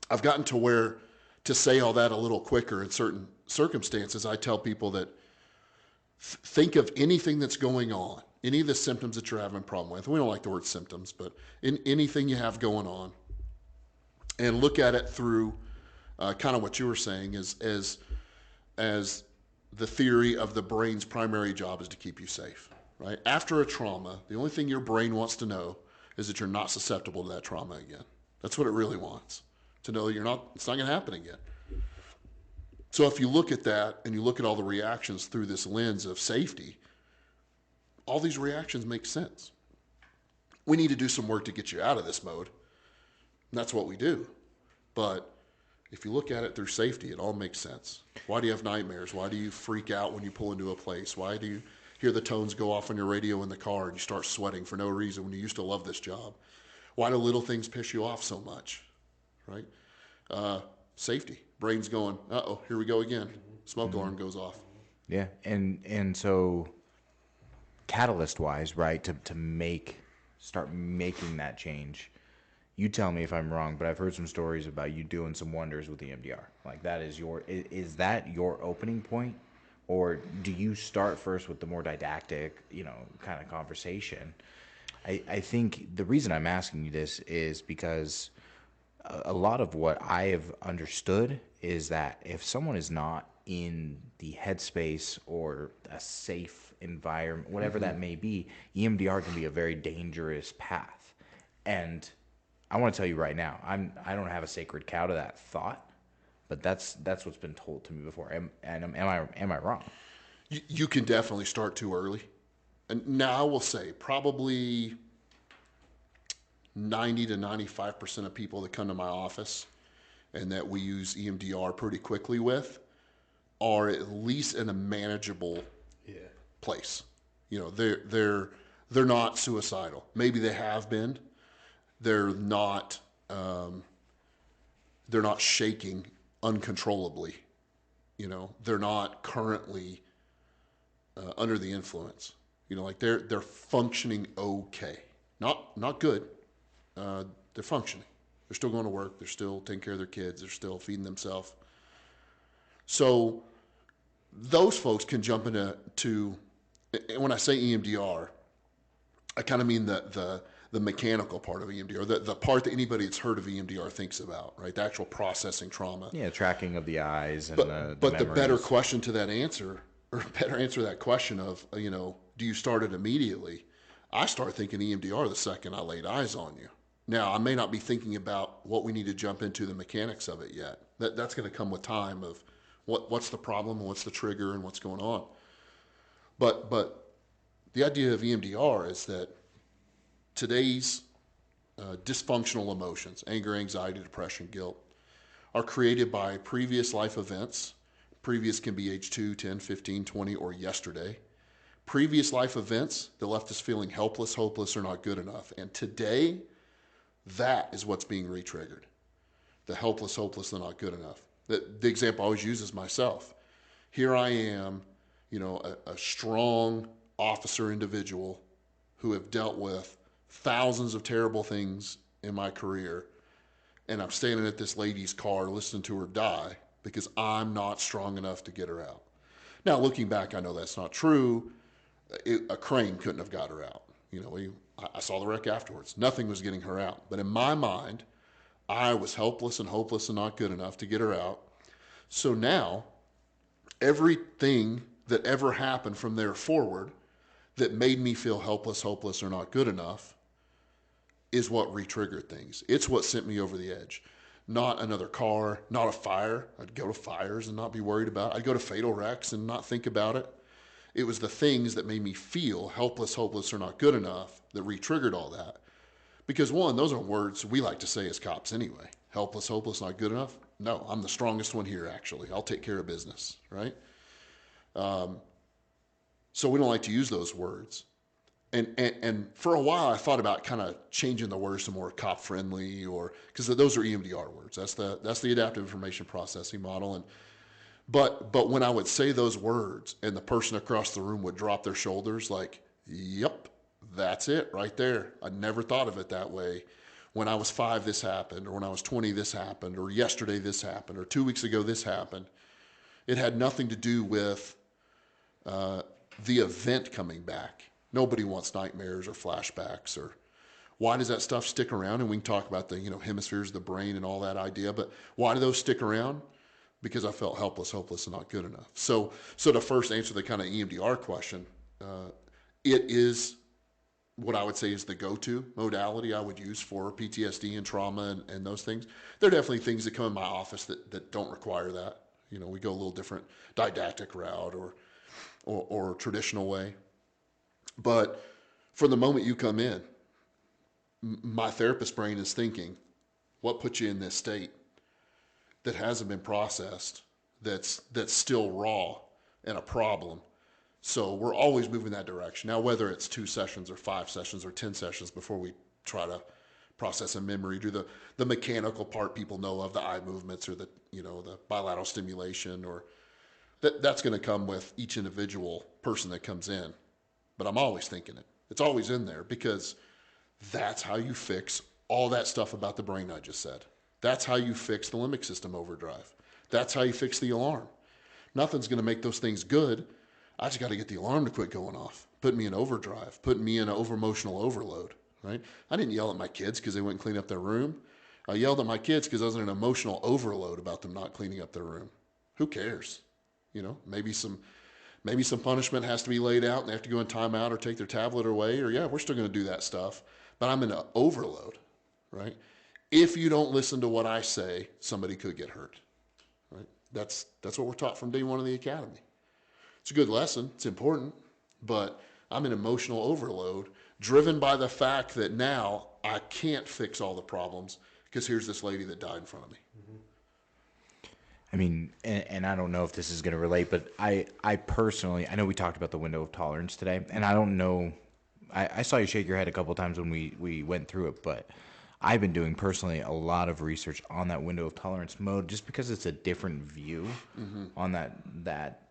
Speaker 3: I've gotten to where to say all that a little quicker in certain circumstances. I tell people that think of anything that's going on, any of the symptoms that you're having a problem with. We don't like the word symptoms, but in anything you have going on, and look at it through kind of what you were saying as the theory of the brain's primary job is to keep you safe, right? After a trauma, the only thing your brain wants to know is that you're not susceptible to that trauma again. That's what it really wants, to know that it's not going to happen again. So if you look at that and you look at all the reactions through this lens of safety, all these reactions make sense. We need to do some work to get you out of this mode. And that's what we do. But if you look at it through safety, it all makes sense. Why do you have nightmares? Why do you freak out when you pull into a place? Why do you hear the tones go off on your radio in the car and you start sweating for no reason when you used to love this job? Why do little things piss you off so much, right? Safety. Brain's going, uh-oh, here we go again. Smoke alarm goes off.
Speaker 2: Yeah, and so catalyst-wise, right, to start making that change, you tell me if I'm wrong, but I've heard some stories about you doing some wonders with EMDR. Like is that your opening point? Or do you start first with the more didactic, kind of conversation? I think the reason I'm asking you this is because a lot of what I have understood is that if someone is not in the headspace or a safe environment, whatever that may be, EMDR can be a very dangerous path. And I want to tell you right now, I don't have a sacred cow to that thought, but that's what's been told to me before. Am I wrong?
Speaker 3: You can definitely start too early. And now I will say probably 90 to 95% of people that come to my office and that we use EMDR pretty quickly with are at least in a manageable place. They're not suicidal. Maybe they have been. They're not shaking uncontrollably. They're not currently under the influence. Like they're functioning okay. Not good. They're functioning. They're still going to work. They're still taking care of their kids. They're still feeding themselves. So those folks can jump into and when I say EMDR, I kind of mean the the mechanical part of EMDR, the part that anybody that's heard of EMDR thinks about, right? The actual processing trauma.
Speaker 2: Yeah, tracking of the eyes and
Speaker 3: But the better
Speaker 2: memories.
Speaker 3: question to that answer, or better answer to that question of, do you start it immediately? I start thinking EMDR the second I laid eyes on you. Now, I may not be thinking about what we need to jump into the mechanics of it yet. That's going to come with time of what's the problem, what's the trigger, and what's going on. But the idea of EMDR is that today's dysfunctional emotions, anger, anxiety, depression, guilt, are created by previous life events. Previous can be age 2, 10, 15, 20, or yesterday. Previous life events that left us feeling helpless, hopeless, or not good enough. And today, that is what's being re-triggered. The helpless, hopeless, and not good enough. The example I always use is myself. Here I am, a strong officer individual who have dealt with thousands of terrible things in my career, and I'm standing at this lady's car listening to her die because I'm not strong enough to get her out. Now, looking back, I know that's not true. A crane couldn't have got her out. I saw the wreck afterwards. Nothing was getting her out. But in my mind, I was helpless and hopeless and not good enough to get her out. So now, everything that ever happened from there forward that made me feel helpless, hopeless, or not good enough is what re-triggered things. It's what sent me over the edge. Not another car, not a fire. I'd go to fires and not be worried about it. I'd go to fatal wrecks and not think about it. It was the things that made me feel helpless, hopeless, or not good enough that re-triggered all that. Because one, those are words we like to say as cops anyway. Helpless, hopeless, not good enough. No, I'm the strongest one here, actually. I'll take care of business, right? So we don't like to use those words. And for a while, I thought about kind of changing the words to more cop-friendly, or because those are EMDR words. That's the adaptive information processing model. But when I would say those words, and the person across the room would drop their shoulders, like, "Yep, that's it right there. I never thought of it that way. When I was 5, this happened, or when I was 20, this happened, or yesterday this happened, or 2 weeks ago this happened." It had nothing to do with the event coming back. Nobody wants nightmares or flashbacks, or why does that stuff stick around? And we can talk about the hemispheres of the brain and all that idea, but why do those stick around? Because I felt helpless, hopeless, and not good enough. So to first answer the kind of EMDR question, it is what I would say is the go-to modality I would use for PTSD and trauma and those things. There are definitely things that come in my office that don't require that. We go a little different didactic route or traditional way. But from the moment you come in, my therapist brain is thinking, what put you in this state that hasn't been processed, that's still raw and a problem? So we're always moving that direction. Now, whether it's 2 sessions or 5 sessions or 10 sessions before we try to process a memory, do the mechanical part people know of, the eye movements or the bilateral stimulation, or that's going to come with each individual person that comes in. But I'm always thinking it. It's always in there, because that's how you fix all that stuff about the brain I just said. That's how you fix the limbic system overdrive. That's how you fix the alarm. Nothing's going to make those things good. I just got to get the alarm to quit going off, putting me in overdrive, putting me in an over-emotional overload, right? I didn't yell at my kids because they wouldn't clean up their room. I yelled at my kids because I was in an emotional overload about them not cleaning up their room. Who cares? Maybe some punishment has to be laid out and they have to go in timeout or take their tablet away, or we're still going to do that stuff. But I'm in an overload, right? If you don't listen to what I say, somebody could get hurt, right? That's what we're taught from day one of the academy. It's a good lesson. It's important. But I'm in emotional overload, driven by the fact that now I can't fix all the problems because here's this lady that died in front of me.
Speaker 2: I mean, and I don't know if this is going to relate, but I personally, I know we talked about the window of tolerance today, and I don't know, I saw you shake your head a couple of times when we went through it, but I've been doing personally a lot of research on that window of tolerance mode, just because it's a different view on that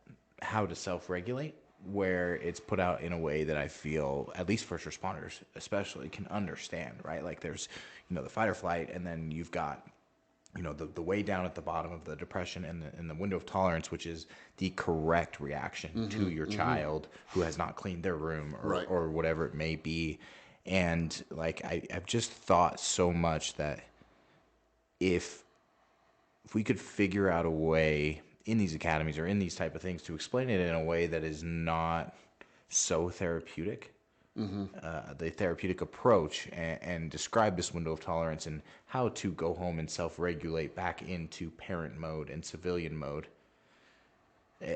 Speaker 2: how to self-regulate, where it's put out in a way that I feel, at least first responders especially, can understand, right? Like there's, the fight or flight, and then you've got the way down at the bottom of the depression and the window of tolerance, which is the correct reaction to your child who has not cleaned their room or whatever it may be. And like I've just thought so much that if we could figure out a way in these academies or in these type of things to explain it in a way that is not so therapeutic, the therapeutic approach, and describe this window of tolerance and how to go home and self-regulate back into parent mode and civilian mode,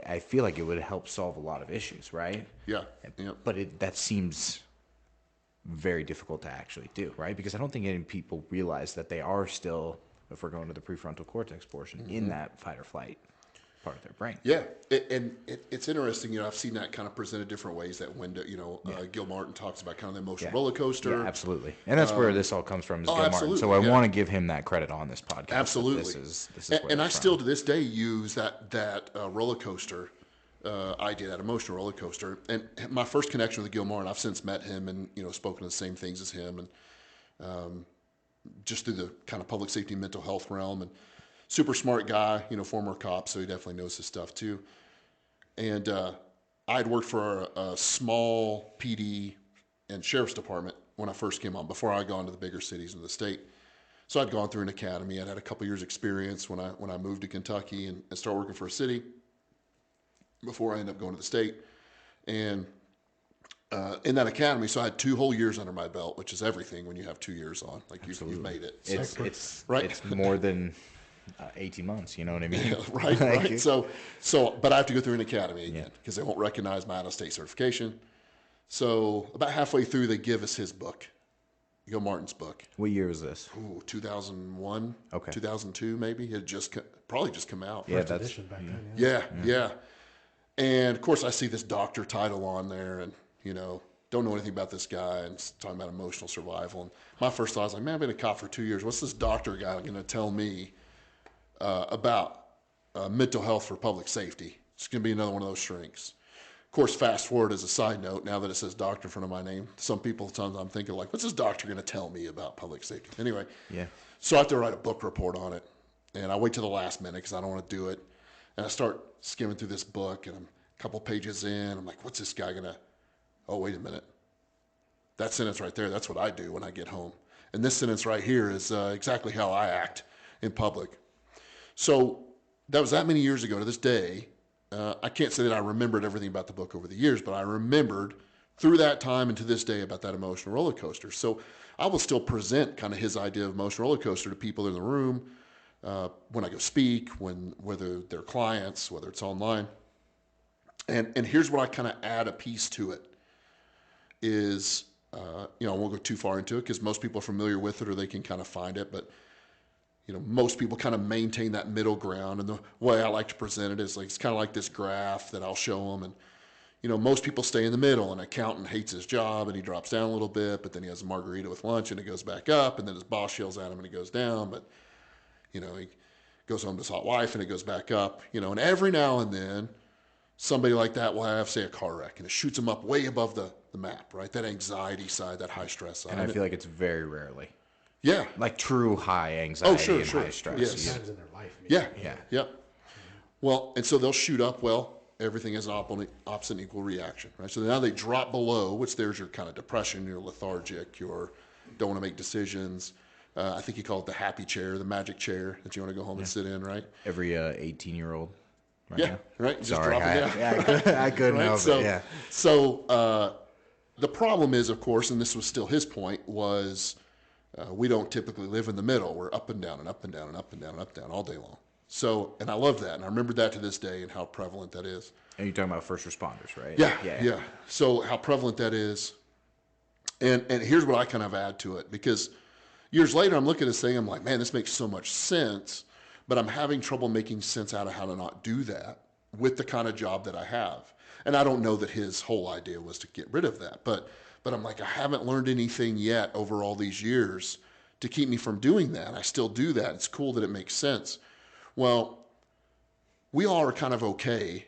Speaker 2: I feel like it would help solve a lot of issues, right?
Speaker 3: Yeah. Yep.
Speaker 2: But that seems very difficult to actually do, right? Because I don't think any people realize that they are still, if we're going to the prefrontal cortex portion, in that fight or flight part of their brain.
Speaker 3: Yeah, it's interesting. I've seen that kind of presented different ways. That window, Gil Martin talks about kind of the emotional roller coaster.
Speaker 2: Yeah, absolutely. And that's where this all comes from, is Gil Martin. So I want to give him that credit on this podcast.
Speaker 3: Absolutely.
Speaker 2: This is
Speaker 3: and I still to this day use that roller coaster idea, that emotional roller coaster. And my first connection with Gil Martin, I've since met him and spoken to the same things as him, and just through the kind of public safety mental health realm, and super smart guy, former cop, so he definitely knows his stuff too. And I'd worked for a small PD and sheriff's department when I first came on, before I gone to the bigger cities in the state. So I'd gone through an academy. I'd had a couple years experience when I moved to Kentucky and started working for a city before I ended up going to the state. And in that academy, so I had 2 whole years under my belt, which is everything when you have 2 years on. Like you've made it. So,
Speaker 2: It's
Speaker 3: right.
Speaker 2: It's more than 18 months, you know what I mean?
Speaker 3: Yeah, right. So, but I have to go through an academy again because they won't recognize my out-of-state certification. So about halfway through, they give us his book, Gil Martin's book.
Speaker 2: What year was this?
Speaker 3: 2001,
Speaker 2: Okay.
Speaker 3: 2002 maybe. It had probably just come out.
Speaker 2: Yeah,
Speaker 4: First
Speaker 2: that's
Speaker 4: edition back then.
Speaker 3: Yeah. And of course, I see this doctor title on there, and don't know anything about this guy, and it's talking about emotional survival. And my first thought was like, man, I've been a cop for 2 years. What's this doctor guy going to tell me about mental health for public safety? It's going to be another one of those shrinks. Of course, fast forward as a side note, now that it says doctor in front of my name, some people, sometimes I'm thinking like, what's this doctor going to tell me about public safety? Anyway, so I have to write a book report on it, and I wait till the last minute because I don't want to do it. And I start skimming through this book, and I'm a couple pages in. I'm like, what's this guy going to, oh, wait a minute. That sentence right there, that's what I do when I get home. And this sentence right here is exactly how I act in public. So that was that many years ago. To this day, I can't say that I remembered everything about the book over the years, but I remembered through that time and to this day about that emotional roller coaster. So I will still present kind of his idea of emotional roller coaster to people in the room when I go speak, whether they're clients, whether it's online. And here's what I kind of add a piece to it is, I won't go too far into it because most people are familiar with it or they can kind of find it, but most people kind of maintain that middle ground. And the way I like to present it is like, it's kind of like this graph that I'll show them. And, most people stay in the middle. An accountant hates his job and he drops down a little bit, but then he has a margarita with lunch and it goes back up. And then his boss yells at him and he goes down. But, he goes home to his hot wife and it goes back up, and every now and then somebody like that will have, say, a car wreck and it shoots them up way above the map, right? That anxiety side, that high stress side.
Speaker 2: And I feel like it's very rarely.
Speaker 3: Yeah.
Speaker 2: Like true high anxiety and
Speaker 3: sure.
Speaker 2: high stress.
Speaker 3: Yes.
Speaker 4: Times in their life. Maybe.
Speaker 3: Yeah. Well, and so they'll shoot up, everything has an opposite and equal reaction, right? So now they drop below, which there's your kind of depression, you're lethargic, you don't want to make decisions. I think you call it the happy chair, the magic chair that you want to go home and sit in, right?
Speaker 2: Every 18-year-old.
Speaker 3: Right. Just
Speaker 2: Sorry,
Speaker 3: drop it down.
Speaker 2: I couldn't
Speaker 3: Right?
Speaker 2: help it. Yeah.
Speaker 3: So the problem is, of course, and this was still his point, was we don't typically live in the middle. We're up and down and up and down and up and down and up and down all day long. So, and I love that, and I remember that to this day and how prevalent that is.
Speaker 2: And you're talking about first responders, right?
Speaker 3: Yeah. So how prevalent that is. And here's what I kind of add to it, because years later I'm looking at this thing, I'm like, man, this makes so much sense, but I'm having trouble making sense out of how to not do that with the kind of job that I have. And I don't know that his whole idea was to get rid of that, but I'm like, I haven't learned anything yet over all these years to keep me from doing that. I still do that. It's cool that it makes sense. Well, we all are kind of okay,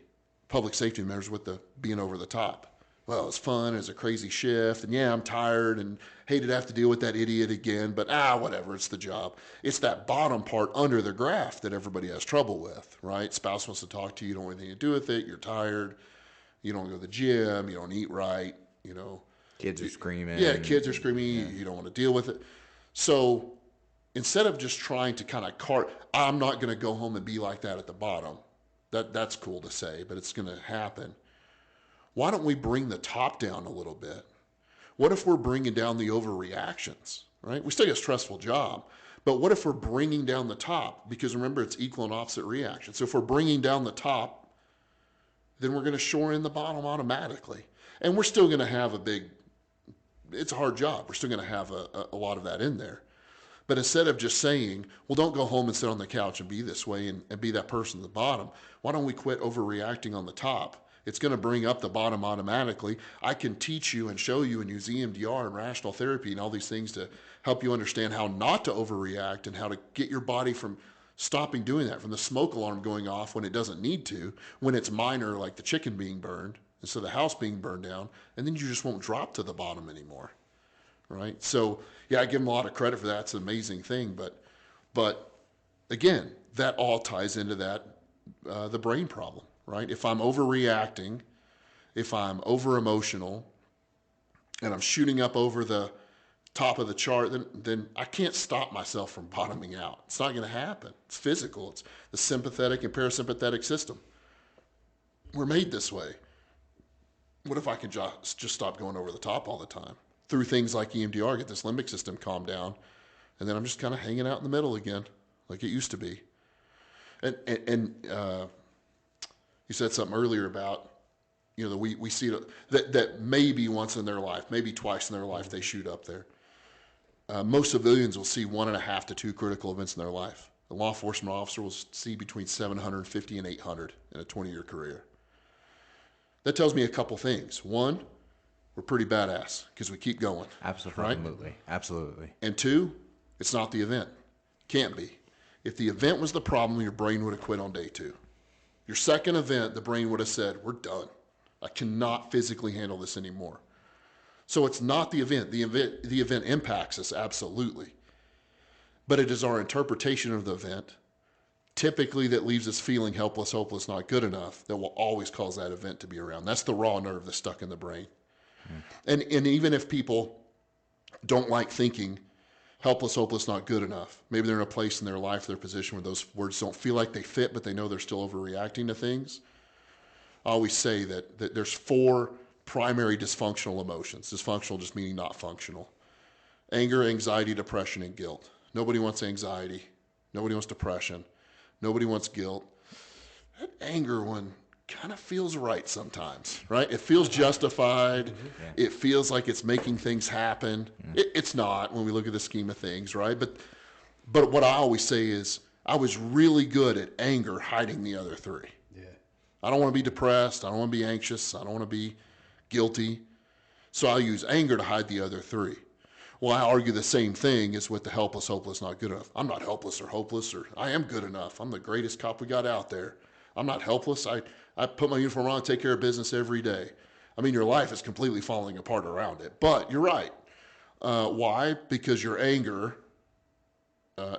Speaker 3: public safety members, with the being over the top. Well, it's fun, it's a crazy shift, and yeah, I'm tired and hated to have to deal with that idiot again, but whatever, it's the job. It's that bottom part under the graph that everybody has trouble with, right? Spouse wants to talk to you, you don't want anything to do with it, you're tired, you don't go to the gym, you don't eat right,
Speaker 2: Kids are screaming.
Speaker 3: Yeah, kids are screaming. You don't want to deal with it. So instead of just trying to kind of I'm not going to go home and be like that at the bottom. That's cool to say, but it's going to happen. Why don't we bring the top down a little bit? What if we're bringing down the overreactions, right? We still got a stressful job, but what if we're bringing down the top? Because remember, it's equal and opposite reaction. So if we're bringing down the top, then we're going to shore in the bottom automatically. And we're still going to have it's a hard job. We're still going to have a lot of that in there. But instead of just saying, well, don't go home and sit on the couch and be this way and be that person at the bottom, why don't we quit overreacting on the top? It's going to bring up the bottom automatically. I can teach you and show you and use EMDR and rational therapy and all these things to help you understand how not to overreact and how to get your body from stopping doing that, from the smoke alarm going off when it doesn't need to, when it's minor, like the chicken being burned, instead of the house being burned down, and then you just won't drop to the bottom anymore, right? So, yeah, I give them a lot of credit for that. It's an amazing thing, but again, that all ties into that, the brain problem. Right? If I'm overreacting, if I'm over emotional, and I'm shooting up over the top of the chart, then I can't stop myself from bottoming out. It's not going to happen. It's physical. It's the sympathetic and parasympathetic system. We're made this way. What if I can just stop going over the top all the time? Through things like EMDR, get this limbic system calmed down, and then I'm just kind of hanging out in the middle again, like it used to be. And you said something earlier about, that we see that maybe once in their life, maybe twice in their life, they shoot up there. Most civilians will see 1.5 to 2 critical events in their life. A law enforcement officer will see between 750 and 800 in a 20-year career. That tells me a couple things. One, we're pretty badass because we keep going.
Speaker 2: Absolutely.
Speaker 3: Right?
Speaker 2: Absolutely.
Speaker 3: And two, it's not the event. Can't be. If the event was the problem, your brain would have quit on day 2. Your second event, the brain would have said, we're done. I cannot physically handle this anymore. So it's not the event. The event impacts us, absolutely. But it is our interpretation of the event, typically that leaves us feeling helpless, hopeless, not good enough, that will always cause that event to be around. That's the raw nerve that's stuck in the brain. And even if people don't like thinking helpless, hopeless, not good enough, maybe they're in a place in their life, their position where those words don't feel like they fit, but they know they're still overreacting to things. I always say that there's 4 primary dysfunctional emotions. Dysfunctional just meaning not functional. Anger, anxiety, depression, and guilt. Nobody wants anxiety. Nobody wants depression. Nobody wants guilt. That anger one kind of feels right sometimes, right? It feels justified. Yeah. It feels like it's making things happen. It's not when we look at the scheme of things, right? But what I always say is I was really good at anger hiding the other 3. Yeah. I don't want to be depressed. I don't want to be anxious. I don't want to be guilty. So I use anger to hide the other 3. Well, I argue the same thing as with the helpless, hopeless, not good enough. I'm not helpless or hopeless, or I am good enough. I'm the greatest cop we got out there. I'm not helpless. I put my uniform on and take care of business every day. I mean, your life is completely falling apart around it. But you're right. Why? Because your anger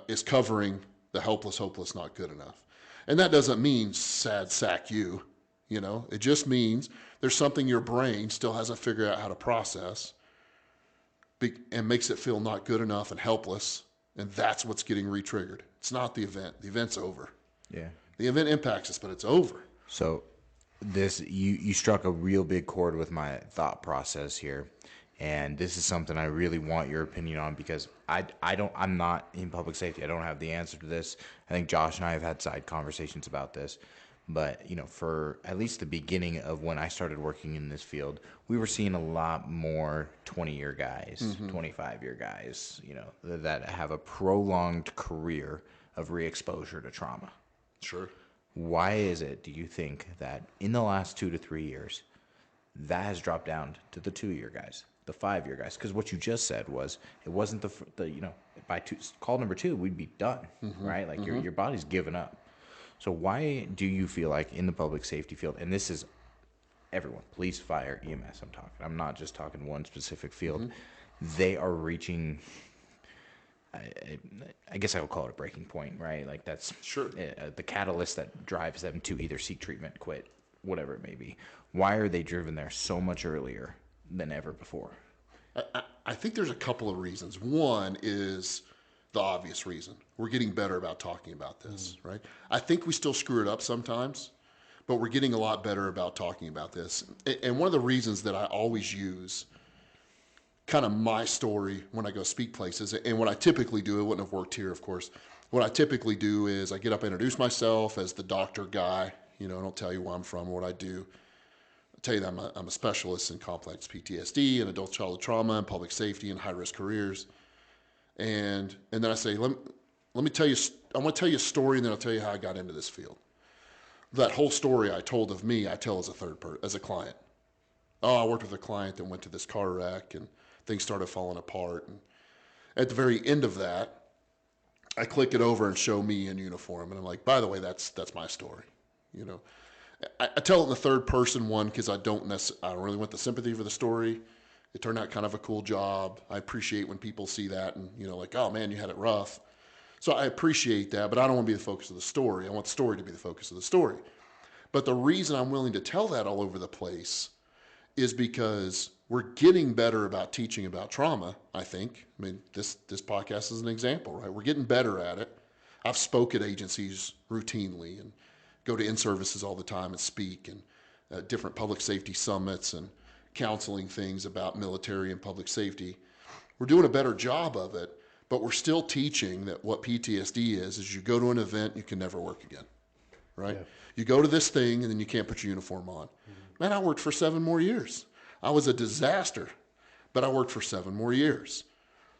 Speaker 3: is covering the helpless, hopeless, not good enough. And that doesn't mean sad sack you. It just means there's something your brain still hasn't figured out how to process and makes it feel not good enough and helpless. And that's what's getting re-triggered. It's not the event. The event's over. Yeah. The event impacts us, but it's over.
Speaker 2: So you struck a real big chord with my thought process here. And this is something I really want your opinion on, because I'm not in public safety. I don't have the answer to this. I think Josh and I have had side conversations about this. But, for at least the beginning of when I started working in this field, we were seeing a lot more 20-year guys, 25-year guys, that have a prolonged career of re-exposure to trauma.
Speaker 3: Sure.
Speaker 2: Why is it, do you think, that in the last 2 to 3 years, that has dropped down to the 2-year guys, the 5-year guys? Because what you just said was, it wasn't by call number 2, we'd be done, right? Like your body's given up. So why do you feel like in the public safety field, and this is everyone, police, fire, EMS, I'm not just talking one specific field, they are reaching, I guess I would call it a breaking point, right? Like that's sure the catalyst that drives them to either seek treatment, quit, whatever it may be. Why are they driven there so much earlier than ever before?
Speaker 3: I think there's a couple of reasons. One is the obvious reason. We're getting better about talking about this, right? I think we still screw it up sometimes, but we're getting a lot better about talking about this. And one of the reasons that I always use kind of my story when I go speak places, and what I typically do, it wouldn't have worked here, of course. What I typically do is I get up and introduce myself as the doctor guy. I don't tell you where I'm from, what I do. I tell you that I'm a specialist in complex PTSD and adult childhood trauma and public safety and high-risk careers. And then I say, let me tell you, I want to tell you a story, and then I'll tell you how I got into this field. That whole story I told of me, I tell as as a client. Oh, I worked with a client that went to this car wreck, and things started falling apart. And at the very end of that, I click it over and show me in uniform, and I'm like, by the way, that's my story. I tell it in the third person one because I don't really want the sympathy for the story. It turned out kind of a cool job. I appreciate when people see that and, like, oh man, you had it rough. So I appreciate that, but I don't want to be the focus of the story. I want the story to be the focus of the story. But the reason I'm willing to tell that all over the place is because we're getting better about teaching about trauma, I think. I mean, this podcast is an example, right? We're getting better at it. I've spoke at agencies routinely and go to in-services all the time and speak and different public safety summits and counseling things about military and public safety. We're doing a better job of it, but we're still teaching that what PTSD is you go to an event, you can never work again, right? Yeah. You go to this thing and then you can't put your uniform on. Man, I worked for 7 more years. I was a disaster, but I worked for 7 more years.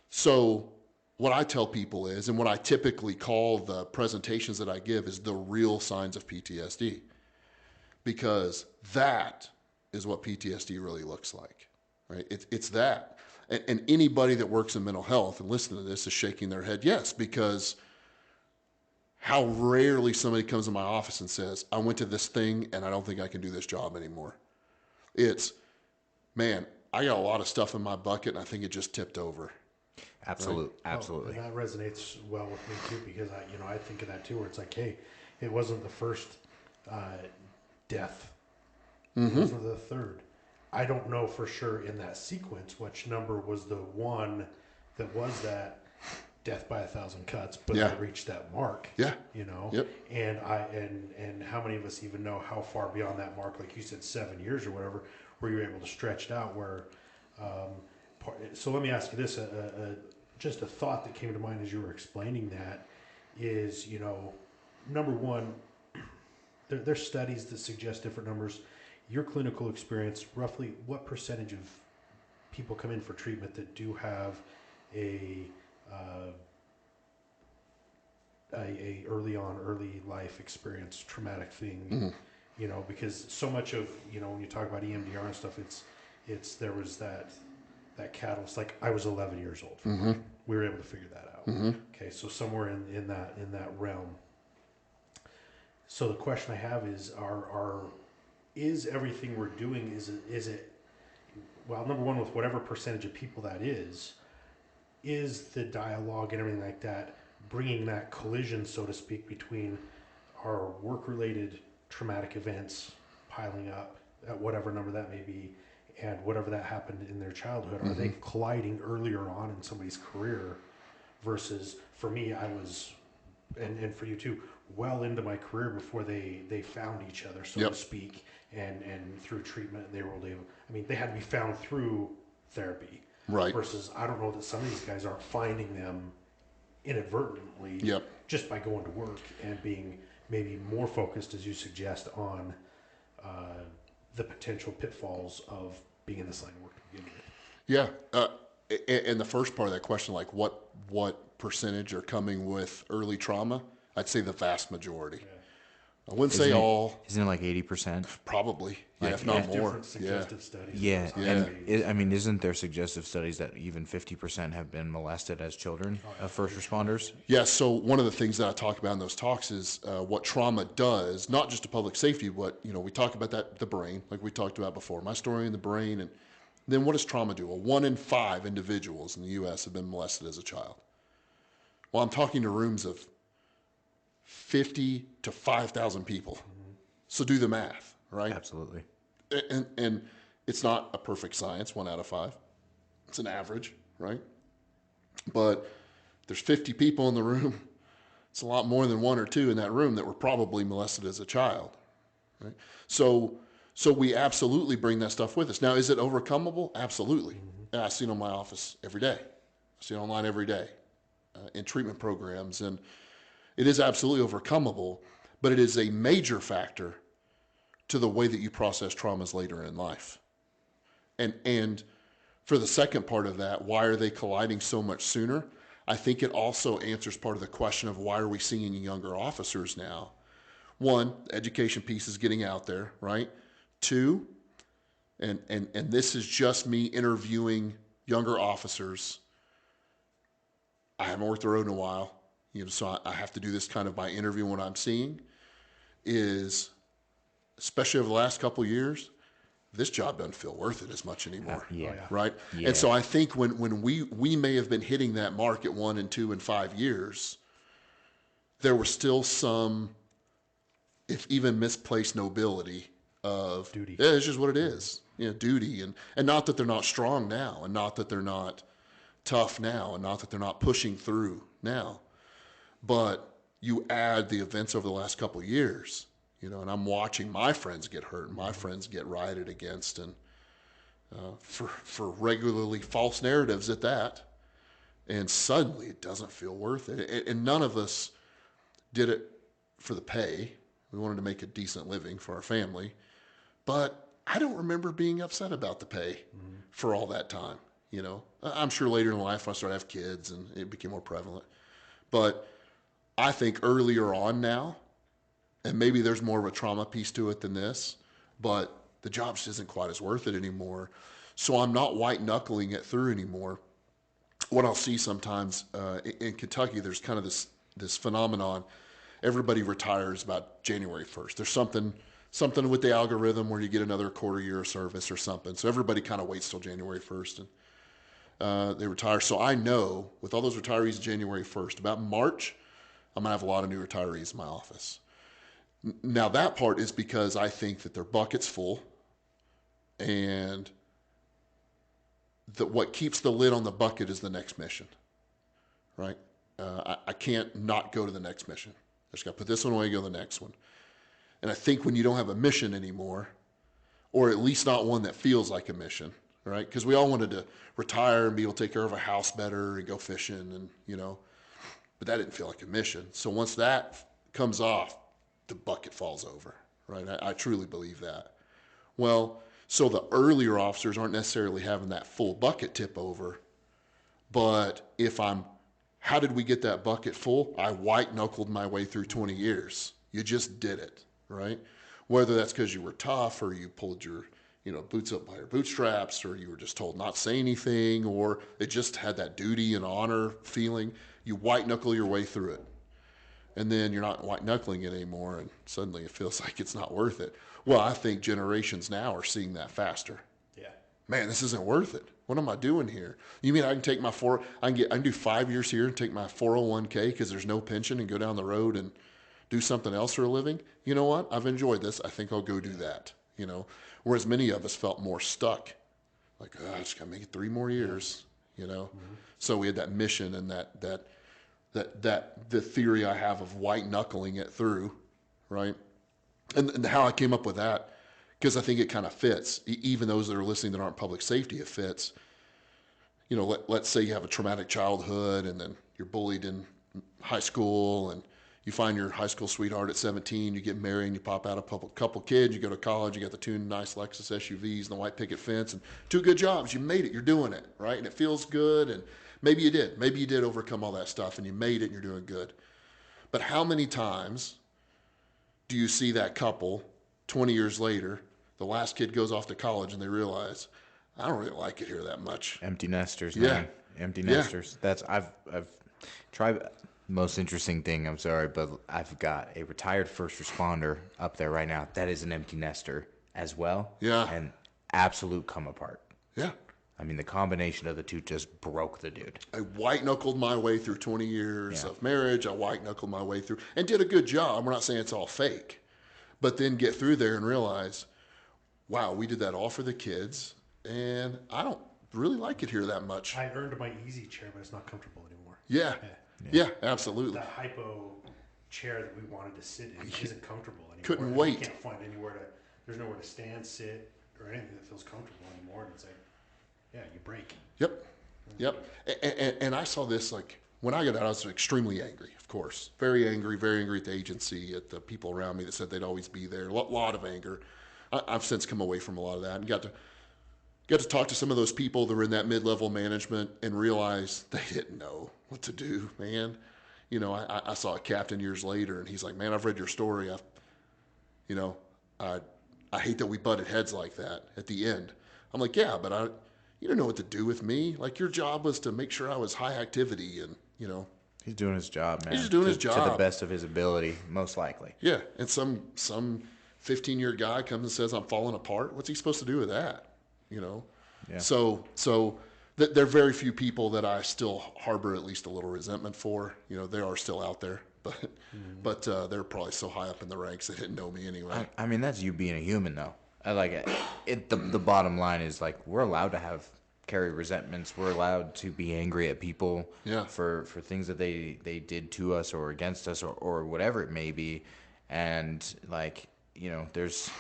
Speaker 3: So what I tell people is, and what I typically call the presentations that I give is the real signs of PTSD, because that is what PTSD really looks like, right? It's that. And anybody that works in mental health and listening to this is shaking their head, yes, because how rarely somebody comes in my office and says, I went to this thing and I don't think I can do this job anymore. It's, man, I got a lot of stuff in my bucket and I think it just tipped over.
Speaker 2: Absolutely.
Speaker 3: Right?
Speaker 2: Absolutely.
Speaker 4: And that resonates well with me too, because I think of that too, where it's like, hey, it wasn't the first death. Mm-hmm. It wasn't the third. I don't know for sure in that sequence which number was the one that was that death by 1,000 cuts, but I reached that mark. Yeah.
Speaker 3: Yep.
Speaker 4: And and how many of us even know how far beyond that mark, like you said, 7 years or whatever, were you able to stretch it out where, so let me ask you this, just a thought that came to mind as you were explaining that is, number one, there's studies that suggest different numbers. Your clinical experience, roughly what percentage of people come in for treatment that do have a early life experience, traumatic thing, because so much of, when you talk about EMDR and stuff, it's there was that catalyst, like I was 11 years old. Mm-hmm. We were able to figure that out. Mm-hmm. Okay. So somewhere in that realm. So the question I have is everything we're doing, is it, well, number one, with whatever percentage of people that is the dialogue and everything like that, bringing that collision, so to speak, between our work-related traumatic events piling up at whatever number that may be, and whatever that happened in their childhood, are they colliding earlier on in somebody's career versus, for me, I was, and for you too, well into my career before they found each other, so to speak, and through treatment they were able to, they had to be found through therapy. Right. Versus, I don't know that some of these guys aren't finding them inadvertently just by going to work and being maybe more focused, as you suggest, on the potential pitfalls of being in this line of work to begin with.
Speaker 3: Yeah. And the first part of that question, like what percentage are coming with early trauma? I'd say the vast majority. Yeah. I wouldn't say all.
Speaker 2: Isn't it like 80%?
Speaker 3: Probably, if not more.
Speaker 4: Suggestive studies.
Speaker 2: Yeah, and isn't there suggestive studies that even 50% have been molested as children of first responders?
Speaker 3: Yeah, so one of the things that I talk about in those talks is what trauma does, not just to public safety, but, we talk about the brain, like we talked about before, my story in the brain, and then what does trauma do? Well, 1 in 5 individuals in the U.S. have been molested as a child. Well, I'm talking to rooms of 50 to 5,000 people. Mm-hmm. So do the math, right?
Speaker 2: Absolutely.
Speaker 3: And It's not a perfect science, 1 out of 5. It's an average, right? But there's 50 people in the room. It's a lot more than 1 or 2 in that room that were probably molested as a child, right? So we absolutely bring that stuff with us. Now, is it overcomable? Absolutely. And I see it in my office every day. I see it online every day in treatment programs. And it is absolutely overcomable, but it is a major factor to the way that you process traumas later in life. And for the second part of that, why are they colliding so much sooner? I think it also answers part of the question of why are we seeing younger officers now? 1, the education piece is getting out there, right? 2, and this is just me interviewing younger officers. I haven't worked the road in a while, so I have to do this kind of by interviewing what I'm seeing, is, especially over the last couple of years, this job doesn't feel worth it as much anymore. Right?
Speaker 2: Yeah.
Speaker 3: And so I think when we may have been hitting that mark at 1 and 2 and 5 years, there was still some, if even misplaced, nobility of
Speaker 4: duty.
Speaker 3: Yeah, it's just what it is. Duty, and not that they're not strong now, and not that they're not tough now, and not that they're not pushing through now, but you add the events over the last couple of years, and I'm watching my friends get hurt, and my friends get rioted against, and for regularly false narratives at that, and suddenly it doesn't feel worth it. And none of us did it for the pay. We wanted to make a decent living for our family, but I don't remember being upset about the pay for all that time. I'm sure later in life when I started to have kids and it became more prevalent, but I think earlier on now, and maybe there's more of a trauma piece to it than this, but the job just isn't quite as worth it anymore. So I'm not white knuckling it through anymore. What I'll see sometimes in Kentucky, there's kind of this phenomenon. Everybody retires about January 1st. There's something with the algorithm where you get another quarter year of service or something. So everybody kind of waits till January 1st and they retire. So I know with all those retirees January 1st, about March, I'm going to have a lot of new retirees in my office. Now that part is because I think that their bucket's full, and that what keeps the lid on the bucket is the next mission, right? I can't not go to the next mission. I just got to put this one away, go to the next one. And I think when you don't have a mission anymore, or at least not one that feels like a mission, right? Because we all wanted to retire and be able to take care of a house better and go fishing, and but that didn't feel like a mission. So once that comes off, the bucket falls over, right? I truly believe that. Well, so the earlier officers aren't necessarily having that full bucket tip over, but how did we get that bucket full? I white knuckled my way through 20 years. You just did it, right? Whether that's because you were tough, or you pulled your boots up by your bootstraps, or you were just told not to say anything, or it just had that duty and honor feeling, you white knuckle your way through it. And then you're not white knuckling it anymore, and suddenly it feels like it's not worth it. Well, I think generations now are seeing that faster.
Speaker 4: Yeah.
Speaker 3: Man, this isn't worth it. What am I doing here? You mean I can take I can do 5 years here and take my 401k because there's no pension, and go down the road and do something else for a living? You know what? I've enjoyed this. I think I'll go do that. Whereas many of us felt more stuck. Like, I just got to make it 3 more years, So we had that mission and the theory I have of white knuckling it through, right? And how I came up with that, because I think it kind of fits. Even those that are listening that aren't public safety, it fits. Let's say you have a traumatic childhood, and then you're bullied in high school, and you find your high school sweetheart at 17, you get married, and you pop out a couple kids, you go to college, you got the 2 nice Lexus SUVs and the white picket fence, and 2 good jobs. You made it. You're doing it, right? And it feels good, and maybe you did. Maybe you did overcome all that stuff, and you made it, and you're doing good. But how many times do you see that couple 20 years later, the last kid goes off to college, and they realize, I don't really like it here that much.
Speaker 2: Empty nesters,
Speaker 3: Yeah.
Speaker 2: man. Empty nesters. That's I've tried. Most interesting thing, I'm sorry, but I've got a retired first responder up there right now. That is an empty nester as well.
Speaker 3: Yeah.
Speaker 2: And absolute come apart.
Speaker 3: Yeah.
Speaker 2: I mean, the combination of the two just broke the dude.
Speaker 3: I white-knuckled my way through 20 years of marriage. I white-knuckled my way through and did a good job. We're not saying it's all fake. But then get through there and realize, wow, we did that all for the kids, and I don't really like it here that much.
Speaker 4: I earned my easy chair, but it's not comfortable anymore.
Speaker 3: Yeah, absolutely.
Speaker 4: That hypo chair that we wanted to sit in isn't comfortable anymore.
Speaker 3: Couldn't wait.
Speaker 4: You can't find there's nowhere to stand, sit, or anything that feels comfortable anymore. And it's like, yeah, you break.
Speaker 3: Yep. And I saw this, like, when I got out, I was extremely angry, of course. Very angry at the agency, at the people around me that said they'd always be there. A lot of anger. I've since come away from a lot of that and got to talk to some of those people that were in that mid-level management and realize they didn't know what to do, man. You know, I saw a captain years later, and he's like, man, I've read your story. I hate that we butted heads like that at the end. I'm like, yeah, but you didn't know what to do with me. Like, your job was to make sure I was high activity, and, you know.
Speaker 2: He's doing his job, man.
Speaker 3: He's just doing his job.
Speaker 2: To the best of his ability, most likely.
Speaker 3: Yeah, and some 15-year guy comes and says, I'm falling apart. What's he supposed to do with that? You know?
Speaker 2: Yeah.
Speaker 3: So there are very few people that I still harbor at least a little resentment for. You know, they are still out there, but they're probably so high up in the ranks they didn't know me anyway.
Speaker 2: I mean, that's you being a human, though. I like it. The bottom line is, like, we're allowed to carry resentments. We're allowed to be angry at people for things that they did to us or against us or whatever it may be. And, like, you know, there's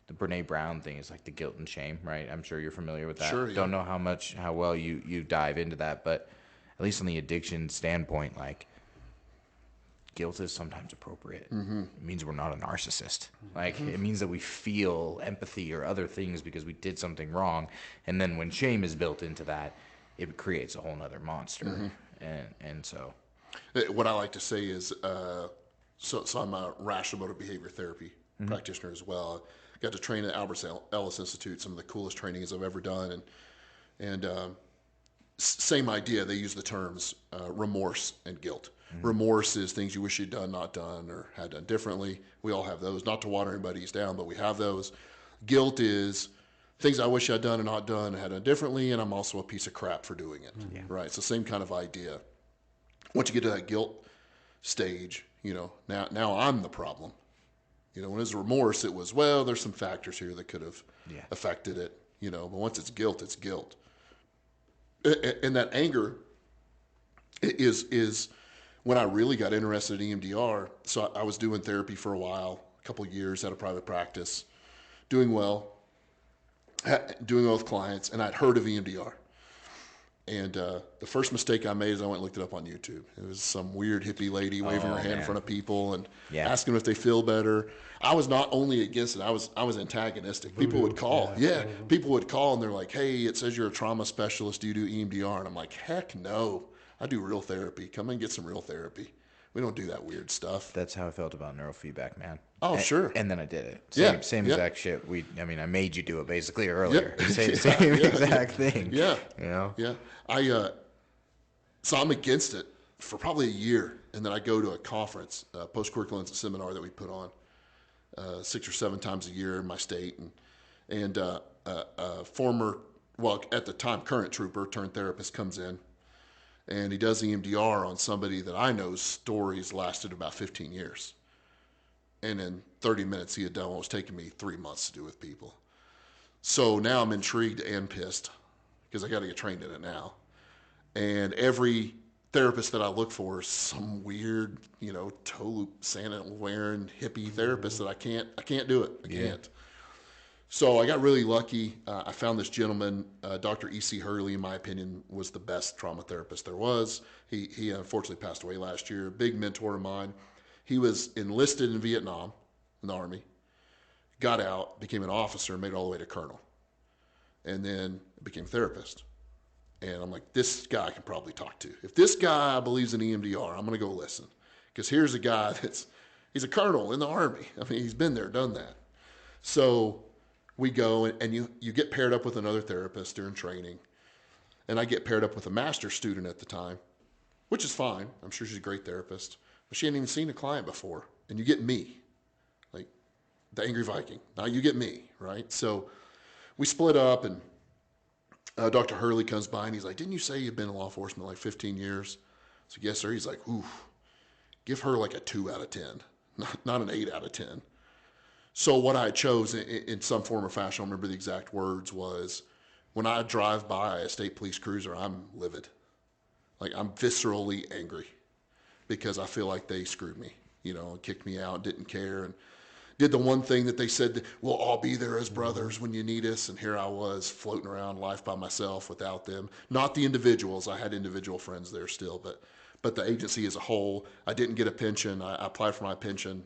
Speaker 2: the Brene Brown thing is like the guilt and shame, right? I'm sure you're familiar with that.
Speaker 3: Sure, yeah.
Speaker 2: Don't know how well you dive into that, but at least on the addiction standpoint, like, guilt is sometimes appropriate. Mm-hmm. It means we're not a narcissist. Like, it means that we feel empathy or other things because we did something wrong. And then when shame is built into that, it creates a whole nother monster. Mm-hmm. And so
Speaker 3: what I like to say is, so I'm a rational emotive behavior therapy practitioner as well. I got to train at Albert Ellis Institute, some of the coolest trainings I've ever done. And same idea. They use the terms remorse and guilt. Mm-hmm. Remorse is things you wish you'd done, not done, or had done differently. We all have those. Not to water anybody's down, but we have those. Guilt is things I wish I'd done and not done and had done differently, and I'm also a piece of crap for doing it. Mm-hmm. Right? It's the same kind of idea. Once you get to that guilt stage, you know, now I'm the problem. You know, when it's remorse, it was, well, there's some factors here that could have affected it, you know, but once it's guilt, it's guilt. And that anger is when I really got interested in EMDR. So I was doing therapy for a while, a couple of years at a private practice, doing well with clients, and I'd heard of EMDR. And the first mistake I made is I went and looked it up on YouTube. It was some weird hippie lady waving her hand in front of people and asking them if they feel better. I was not only against it, I was antagonistic. People would call. People would call and they're like, hey, it says you're a trauma specialist. Do you do EMDR? And I'm like, heck no. I do real therapy. Come and get some real therapy. We don't do that weird stuff.
Speaker 2: That's how I felt about neurofeedback, man.
Speaker 3: Oh, sure.
Speaker 2: And then I did it. Same exact shit. I made you do it basically earlier. Same exact thing.
Speaker 3: Yeah.
Speaker 2: You know?
Speaker 3: Yeah. So I'm against it for probably a year. And then I go to a conference, a post-curriculum seminar that we put on 6 or 7 times a year in my state. And a former, well, at the time, current trooper turned therapist comes in. And he does EMDR on somebody that I know's stories lasted about 15 years. And in 30 minutes, he had done what was taking me 3 months to do with people. So now I'm intrigued and pissed because I got to get trained in it now. And every therapist that I look for is some weird, you know, toe loop sandal wearing hippie therapist that I can't do it. I can't. So I got really lucky. I found this gentleman, Dr. E.C. Hurley, in my opinion, was the best trauma therapist there was. He unfortunately passed away last year. Big mentor of mine. He was enlisted in Vietnam, in the Army, got out, became an officer, made it all the way to colonel, and then became a therapist. And I'm like, this guy I can probably talk to. If this guy believes in EMDR, I'm going to go listen. Because here's a guy he's a colonel in the Army. I mean, he's been there, done that. So we go, and you get paired up with another therapist during training. And I get paired up with a master's student at the time, which is fine. I'm sure she's a great therapist. But she hadn't even seen a client before. And you get me, like the angry Viking. Now you get me, right? So we split up, and Dr. Hurley comes by, and he's like, didn't you say you've been in law enforcement like 15 years? So yes, sir. He's like, ooh, give her like a 2 out of 10, not an 8 out of 10. So what I chose in some form or fashion, I don't remember the exact words, was when I drive by a state police cruiser, I'm livid. Like, I'm viscerally angry because I feel like they screwed me, and kicked me out, didn't care, and did the one thing that they said, we'll all be there as brothers when you need us. And here I was floating around life by myself without them. Not the individuals. I had individual friends there still, but the agency as a whole. I didn't get a pension. I applied for my pension.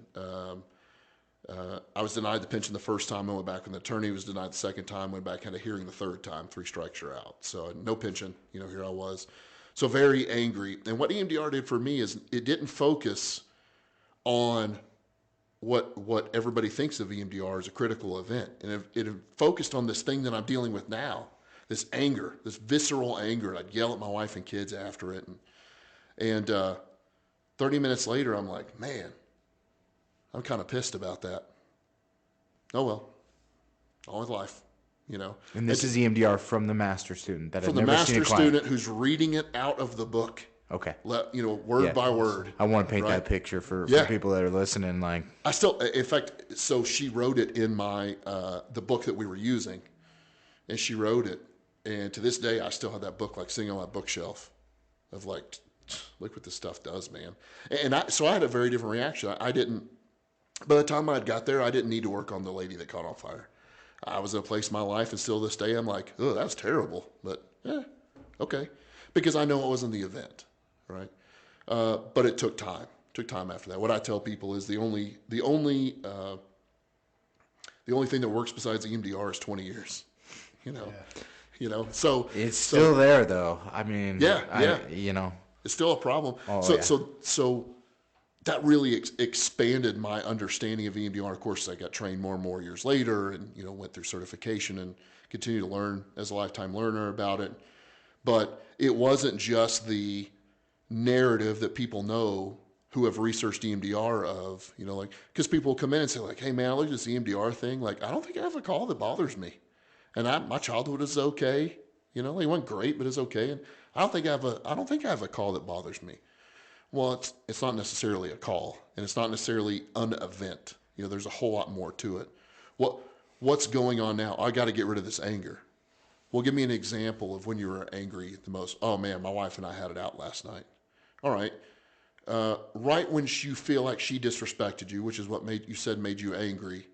Speaker 3: I was denied the pension the first time. I went back when the attorney was denied the second time. Went back, had a hearing the third time. 3 strikes, you're out. So no pension. Here I was. So very angry. And what EMDR did for me is it didn't focus on what everybody thinks of EMDR as a critical event. And it focused on this thing that I'm dealing with now, this anger, this visceral anger. And I'd yell at my wife and kids after it. And 30 minutes later, I'm like, man, I'm kind of pissed about that. Oh, well, all with life,
Speaker 2: And this is EMDR from the master student that
Speaker 3: from
Speaker 2: had
Speaker 3: the
Speaker 2: never seen a
Speaker 3: master
Speaker 2: client.
Speaker 3: student who's reading it out of the book.
Speaker 2: Okay.
Speaker 3: Word by word.
Speaker 2: I want to paint
Speaker 3: right?
Speaker 2: that picture for people that are listening. Like,
Speaker 3: I still, in fact, so she wrote it in my the book that we were using, and she wrote it, and to this day I still have that book sitting on my bookshelf, of like, look what this stuff does, man. And so I had a very different reaction. I didn't. By the time I got there, I didn't need to work on the lady that caught on fire. I was in a place in my life, and still this day I'm like, oh, that's terrible, but okay, because I know it wasn't the event. Right, but it took time. Took time after that. What I tell people is the only thing that works besides EMDR is 20 years. So
Speaker 2: it's still there, though. I mean,
Speaker 3: it's still a problem.
Speaker 2: Oh,
Speaker 3: so that really expanded my understanding of EMDR. Of course, I got trained more and more years later, and went through certification and continue to learn as a lifetime learner about it. But it wasn't just the narrative that people know who have researched EMDR of, because people come in and say hey man, I looked at this EMDR thing. I don't think I have a call that bothers me. And my childhood is okay. It wasn't great, but it's okay. And I don't think I have a call that bothers me. Well, it's not necessarily a call, and it's not necessarily an event. There's a whole lot more to it. What's going on now? I got to get rid of this anger. Well, give me an example of when you were angry the most. Oh man, my wife and I had it out last night. All right. Right when you feel like she disrespected you, which is what made you angry,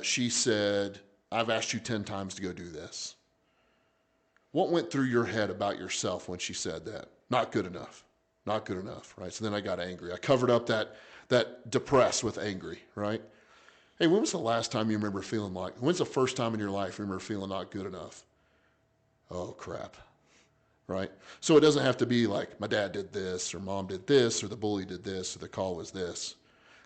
Speaker 3: she said, I've asked you 10 times to go do this. What went through your head about yourself when she said that? Not good enough. Not good enough, right? So then I got angry. I covered up that depressed with angry, right? Hey, when was the last time you remember feeling when's the first time in your life you remember feeling not good enough? Oh, crap. Right? So it doesn't have to be like my dad did this or mom did this or the bully did this or the call was this.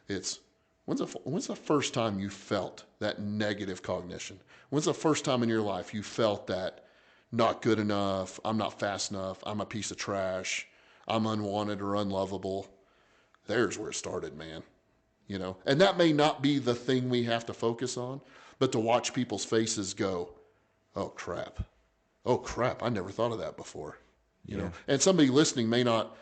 Speaker 3: It's when's the first time you felt that negative cognition? When's the first time in your life you felt that not good enough, I'm not fast enough, I'm a piece of trash, I'm unwanted or unlovable? There's where it started, man. And that may not be the thing we have to focus on, but to watch people's faces go, oh crap, I never thought of that before. And somebody listening may not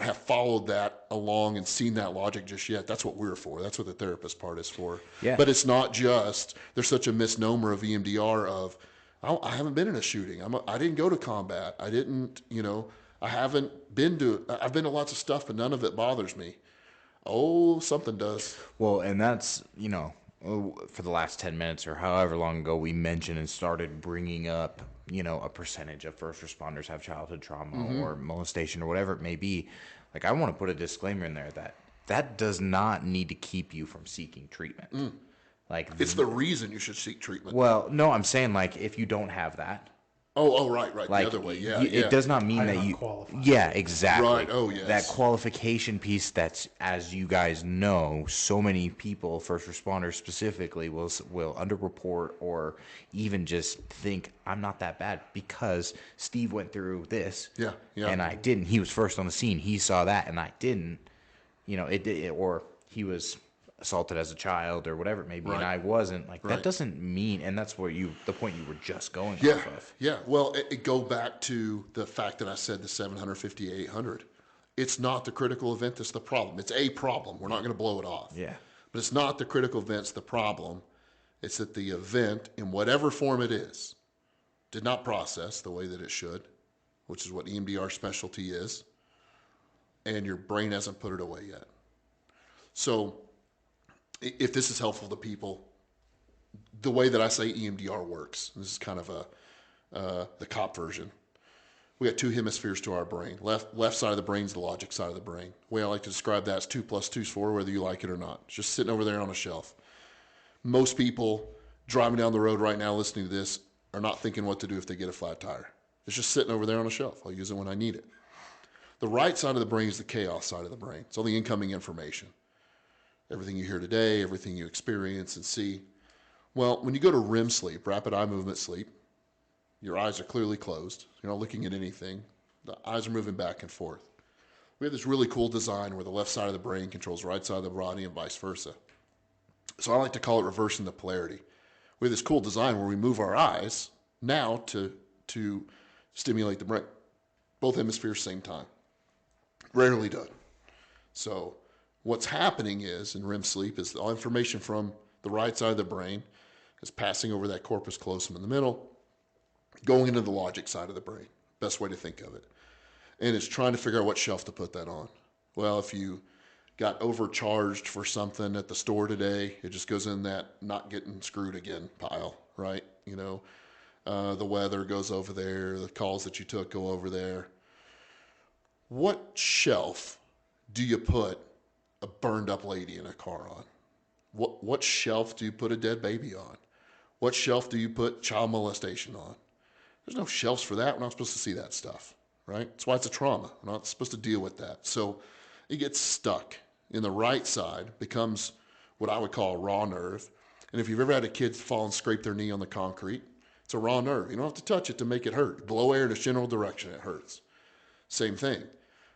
Speaker 3: have followed that along and seen that logic just yet. That's what we're for. That's what the therapist part is for.
Speaker 2: Yeah.
Speaker 3: But it's not just, there's such a misnomer of EMDR of, I haven't been in a shooting. I didn't go to combat. I didn't, I've been to lots of stuff, but none of it bothers me. Oh, something does.
Speaker 2: Well, and that's, for the last 10 minutes or however long ago we mentioned and started bringing up, a percentage of first responders have childhood trauma or molestation or whatever it may be. I want to put a disclaimer in there that does not need to keep you from seeking treatment.
Speaker 3: It's the reason you should seek treatment.
Speaker 2: Well, no, I'm saying if you don't have that.
Speaker 3: Oh, right. The other way, yeah.
Speaker 2: It does not mean that you
Speaker 4: qualify.
Speaker 2: Yeah, exactly.
Speaker 3: Right. Oh, yes.
Speaker 2: That qualification piece that's, as you guys know, so many people, first responders specifically, will underreport or even just think I'm not that bad because Steve went through this.
Speaker 3: Yeah.
Speaker 2: And I didn't. He was first on the scene. He saw that and I didn't. Or he was assaulted as a child or whatever it may be, and I wasn't. That doesn't mean, and that's where the point you were just going off of.
Speaker 3: Yeah. Well, it go back to the fact that I said the 750, 800. It's not the critical event that's the problem. It's a problem. We're not going to blow it off.
Speaker 2: Yeah.
Speaker 3: But it's not the critical event's the problem. It's that the event, in whatever form it is, did not process the way that it should, which is what EMDR specialty is, and your brain hasn't put it away yet. So if this is helpful to people, the way that I say EMDR works, this is kind of the cop version. We got two hemispheres to our brain. Left side of the brain is the logic side of the brain. The way I like to describe that is 2 + 2 is 4, whether you like it or not. It's just sitting over there on a shelf. Most people driving down the road right now listening to this are not thinking what to do if they get a flat tire. It's just sitting over there on a shelf. I'll use it when I need it. The right side of the brain is the chaos side of the brain. It's all the incoming information. Everything you hear today, everything you experience and see. Well, when you go to REM sleep, rapid eye movement sleep, your eyes are clearly closed. You're not looking at anything. The eyes are moving back and forth. We have this really cool design where the left side of the brain controls the right side of the body and vice versa. So I like to call it reversing the polarity. We have this cool design where we move our eyes now to stimulate the brain. Both hemispheres, same time. Rarely done. So what's happening is, in REM sleep, is all information from the right side of the brain is passing over that corpus callosum in the middle, going into the logic side of the brain. Best way to think of it. And it's trying to figure out what shelf to put that on. Well, if you got overcharged for something at the store today, it just goes in that not getting screwed again pile, right? You know, the weather goes over there, the calls that you took go over there. What shelf do you put a burned up lady in a car on? What shelf do you put a dead baby on? What shelf do you put child molestation on? There's no shelves for that. We're not supposed to see that stuff, right? That's why it's a trauma. We're not supposed to deal with that. So it gets stuck in the right side, becomes what I would call a raw nerve. And if you've ever had a kid fall and scrape their knee on the concrete, it's a raw nerve. You don't have to touch it to make it hurt. Blow air in a general direction, it hurts. Same thing.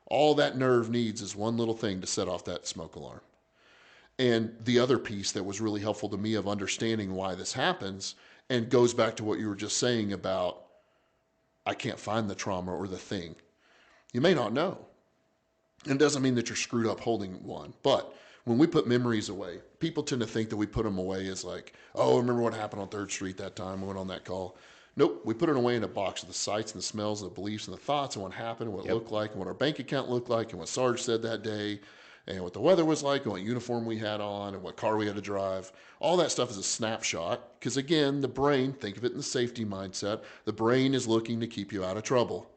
Speaker 3: All that nerve needs is one little thing to set off that smoke alarm. And the other piece that was really helpful to me of understanding why this happens, and goes back to what you were just saying about, I can't find the trauma or the thing. You may not know. It doesn't mean that you're screwed up holding one. But when we put memories away, people tend to think that we put them away as like, oh, remember what happened on 3rd Street that time? We went on that call. Nope, we put it away in a box of the sights and the smells and the beliefs and the thoughts and what happened, and what it looked like, and what our bank account looked like, and what Sarge said that day, and what the weather was like, and what uniform we had on, and what car we had to drive. All that stuff is a snapshot, because again, the brain, think of it in the safety mindset, the brain is looking to keep you out of trouble.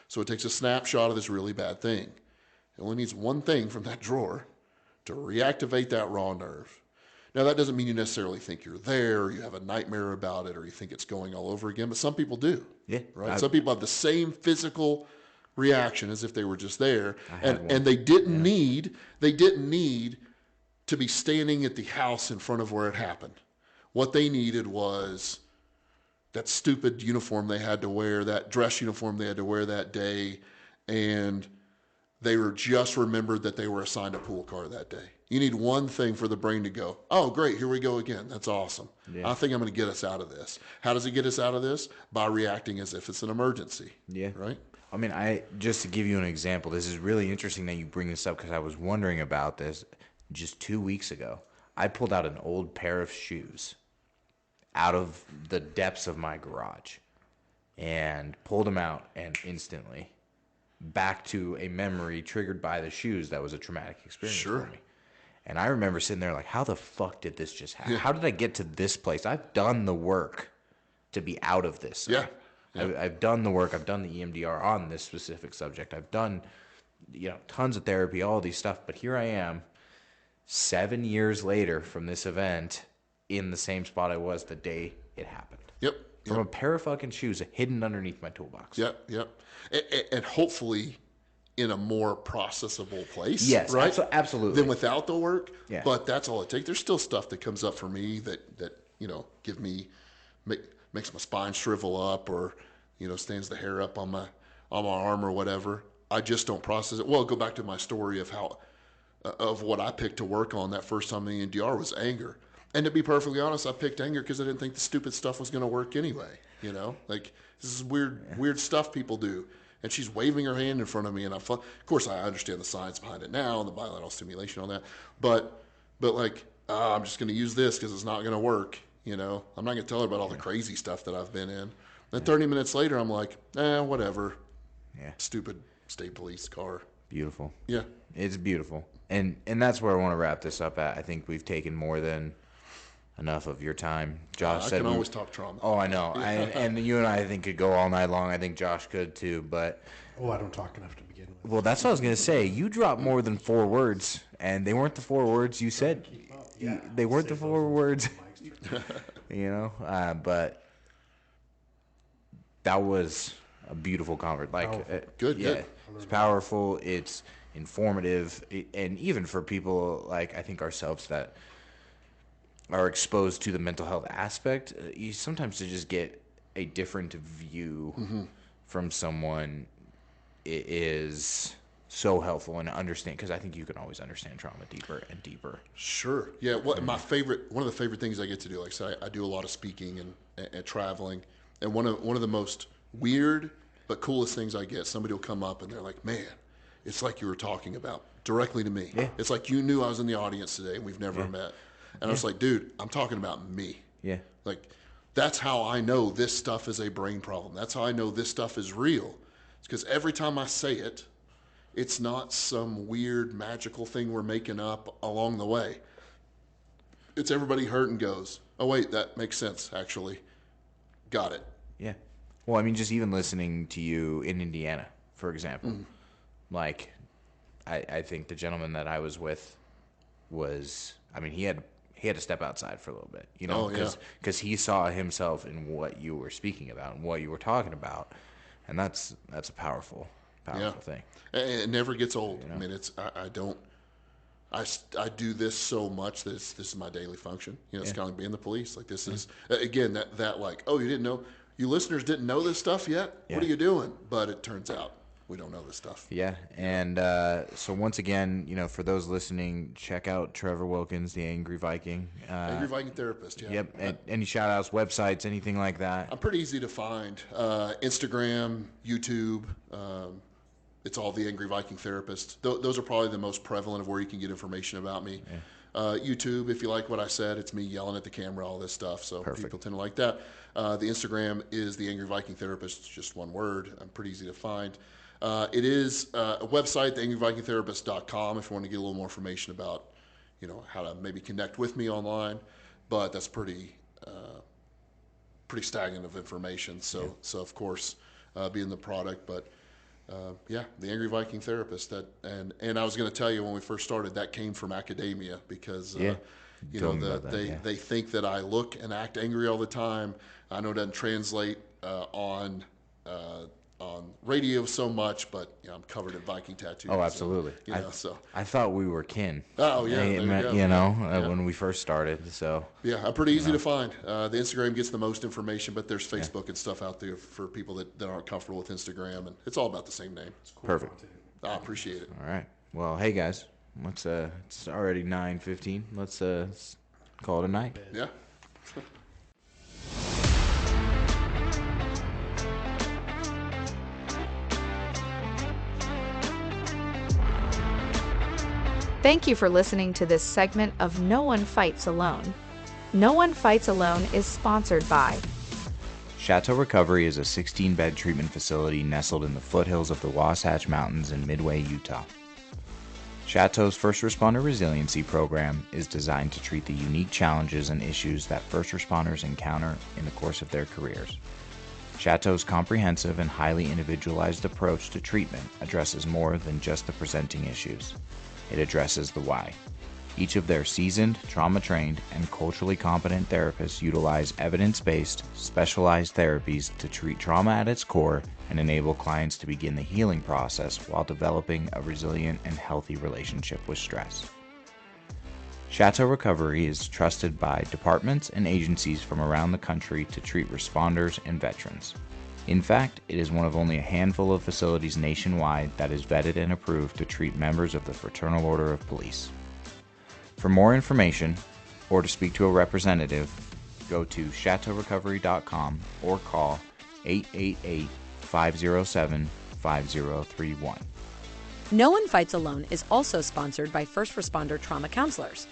Speaker 3: So it takes a snapshot of this really bad thing. It only needs one thing from that drawer to reactivate that raw nerve. Now, that doesn't mean you necessarily think you're there, or you have a nightmare about it, or you think it's going all over again, but some people do.
Speaker 2: Yeah.
Speaker 3: Right? Some people have the same physical reaction as if they were just there, and they didn't need to be standing at the house in front of where it happened. What they needed was that stupid uniform they had to wear, that dress uniform they had to wear that day, and they were just remembered that they were assigned a pool car that day. You need one thing for the brain to go, oh, great, here we go again. That's awesome. Yeah. I think I'm going to get us out of this. How does it get us out of this? By reacting as if it's an emergency. Yeah. Right?
Speaker 2: I mean, just to give you an example, this is really interesting that you bring this up, because I was wondering about this just 2 weeks ago. I pulled out an old pair of shoes out of the depths of my garage and pulled them out, and instantly back to a memory triggered by the shoes that was a traumatic experience for me. And I remember sitting there like, how the fuck did this just happen? Yeah. How did I get to this place? I've done the work to be out of this.
Speaker 3: Yeah.
Speaker 2: I've done the work. I've done the EMDR on this specific subject. I've done, tons of therapy, all these stuff. But here I am 7 years later from this event in the same spot I was the day it happened.
Speaker 3: Yep.
Speaker 2: From a pair of fucking shoes hidden underneath my toolbox.
Speaker 3: Yep. And hopefully in a more processable place.
Speaker 2: Yes,
Speaker 3: right?
Speaker 2: Absolutely.
Speaker 3: Than without the work.
Speaker 2: Yeah.
Speaker 3: But that's all it takes. There's still stuff that comes up for me that makes my spine shrivel up, or, stands the hair up on my arm or whatever. I just don't process it. Well, go back to my story of what I picked to work on that first time in the EMDR was anger. And to be perfectly honest, I picked anger because I didn't think the stupid stuff was going to work anyway. Like, this is weird stuff people do. And she's waving her hand in front of me, and of course I understand the science behind it now and the bilateral stimulation on that. But like, I'm just going to use this because it's not going to work. I'm not going to tell her about all the crazy stuff that I've been in. Then 30 minutes later, I'm like, whatever.
Speaker 2: Yeah.
Speaker 3: Stupid state police car.
Speaker 2: Beautiful.
Speaker 3: Yeah.
Speaker 2: It's beautiful. And that's where I want to wrap this up at. I think we've taken more than enough of your time. Josh said
Speaker 3: I can always talk trauma.
Speaker 2: Oh, I know. And you and I think could go all night long. I think Josh could too, but...
Speaker 4: Oh, I don't talk enough to begin with.
Speaker 2: Well, that's what I was going to say. You dropped more than 4 words, and they weren't the 4 words you said.
Speaker 4: Yeah,
Speaker 2: They weren't the
Speaker 4: save
Speaker 2: 4
Speaker 4: those
Speaker 2: words,
Speaker 4: mics.
Speaker 2: but that was a beautiful conversation. Like,
Speaker 3: Good.
Speaker 2: It's powerful. It's informative, and even for people like I think ourselves that are exposed to the mental health aspect, you sometimes to just get a different view from someone is so helpful and understand, because I think you can always understand trauma deeper and deeper.
Speaker 3: Sure. Yeah. One of the favorite things I get to do, like I said, I do a lot of speaking and traveling, and one of the most weird but coolest things I get, somebody will come up and they're like, "Man, it's like you were talking about directly to me.
Speaker 2: Yeah.
Speaker 3: It's like you knew I was in the audience today and we've never met." And I was like, "Dude, I'm talking about me."
Speaker 2: Yeah.
Speaker 3: Like, that's how I know this stuff is a brain problem. That's how I know this stuff is real. It's because every time I say it, it's not some weird magical thing we're making up along the way. It's everybody hurt and goes, "Oh, wait, that makes sense, actually. Got it."
Speaker 2: Yeah. Well, I mean, just even listening to you in Indiana, for example, like, I think the gentleman that I was with was, I mean, he had to step outside for a little bit, because he saw himself in what you were speaking about and what you were talking about, and that's a powerful thing.
Speaker 3: It never gets old. I mean, I do this so much that this is my daily function. It's kind of like being the police. Like, this is, again, that like, "Oh, you didn't know, you listeners didn't know this stuff yet?
Speaker 2: Yeah.
Speaker 3: What are you doing?" But it turns out we don't know this stuff.
Speaker 2: Yeah, and so once again, for those listening, check out Trevor Wilkins, the Angry Viking.
Speaker 3: Angry Viking Therapist, yeah.
Speaker 2: Yep, any shout-outs, websites, anything like that?
Speaker 3: I'm pretty easy to find. Instagram, YouTube, it's all the Angry Viking Therapist. Those are probably the most prevalent of where you can get information about me. Yeah. YouTube, if you like what I said, it's me yelling at the camera, all this stuff. So
Speaker 2: Perfect.
Speaker 3: People tend to like that. The Instagram is the Angry Viking Therapist. It's just one word. I'm pretty easy to find. It is a website, theangryvikingtherapist.com, if you want to get a little more information about, how to maybe connect with me online. But that's pretty stagnant of information. So of course, being the product, but the Angry Viking Therapist. And I was going to tell you when we first started, that came from academia, because they think that I look and act angry all the time. I know it doesn't translate on radio so much, but I'm covered in Viking tattoos.
Speaker 2: Oh, absolutely. I thought we were kin.
Speaker 3: Oh, yeah.
Speaker 2: When we first started. So
Speaker 3: yeah, I'm pretty easy to find. The Instagram gets the most information, but there's Facebook and stuff out there for people that aren't comfortable with Instagram, and it's all about the same name.
Speaker 4: It's cool
Speaker 2: Perfect.
Speaker 4: content.
Speaker 3: I appreciate it.
Speaker 2: All right. Well, hey guys, let's it's already 9:15. Let's call it a night.
Speaker 3: Yeah.
Speaker 1: Thank you for listening to this segment of No One Fights Alone. No One Fights Alone is sponsored by
Speaker 2: Chateau Recovery is a 16-bed treatment facility nestled in the foothills of the Wasatch Mountains in Midway, Utah. Chateau's First Responder Resiliency Program is designed to treat the unique challenges and issues that first responders encounter in the course of their careers. Chateau's comprehensive and highly individualized approach to treatment addresses more than just the presenting issues. It addresses the why. Each of their seasoned, trauma-trained, and culturally competent therapists utilize evidence-based, specialized therapies to treat trauma at its core and enable clients to begin the healing process while developing a resilient and healthy relationship with stress. Chateau Recovery is trusted by departments and agencies from around the country to treat responders and veterans. In fact, it is one of only a handful of facilities nationwide that is vetted and approved to treat members of the Fraternal Order of Police. For more information, or to speak to a representative, go to chateaurecovery.com or call 888-507-5031.
Speaker 5: No One Fights Alone is also sponsored by First Responder Trauma Counselors.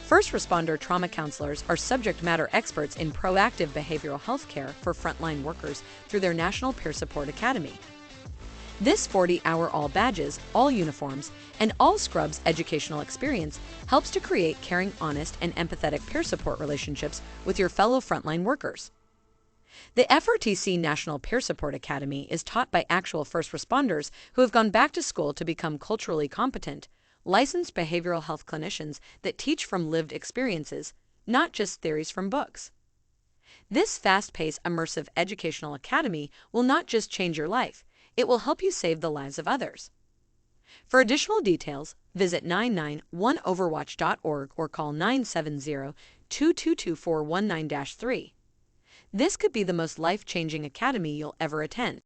Speaker 5: First responder trauma counselors are subject matter experts in proactive behavioral health care for frontline workers through their National Peer Support Academy. This 40-hour all badges, all uniforms, and all scrubs educational experience helps to create caring, honest, and empathetic peer support relationships with your fellow frontline workers. The FRTC National Peer Support Academy is taught by actual first responders who have gone back to school to become culturally competent, licensed behavioral health clinicians that teach from lived experiences, not just theories from books. This fast-paced, immersive educational academy will not just change your life, it will help you save the lives of others. For additional details, visit 991overwatch.org or call 970-222-419-3. This could be the most life-changing academy you'll ever attend.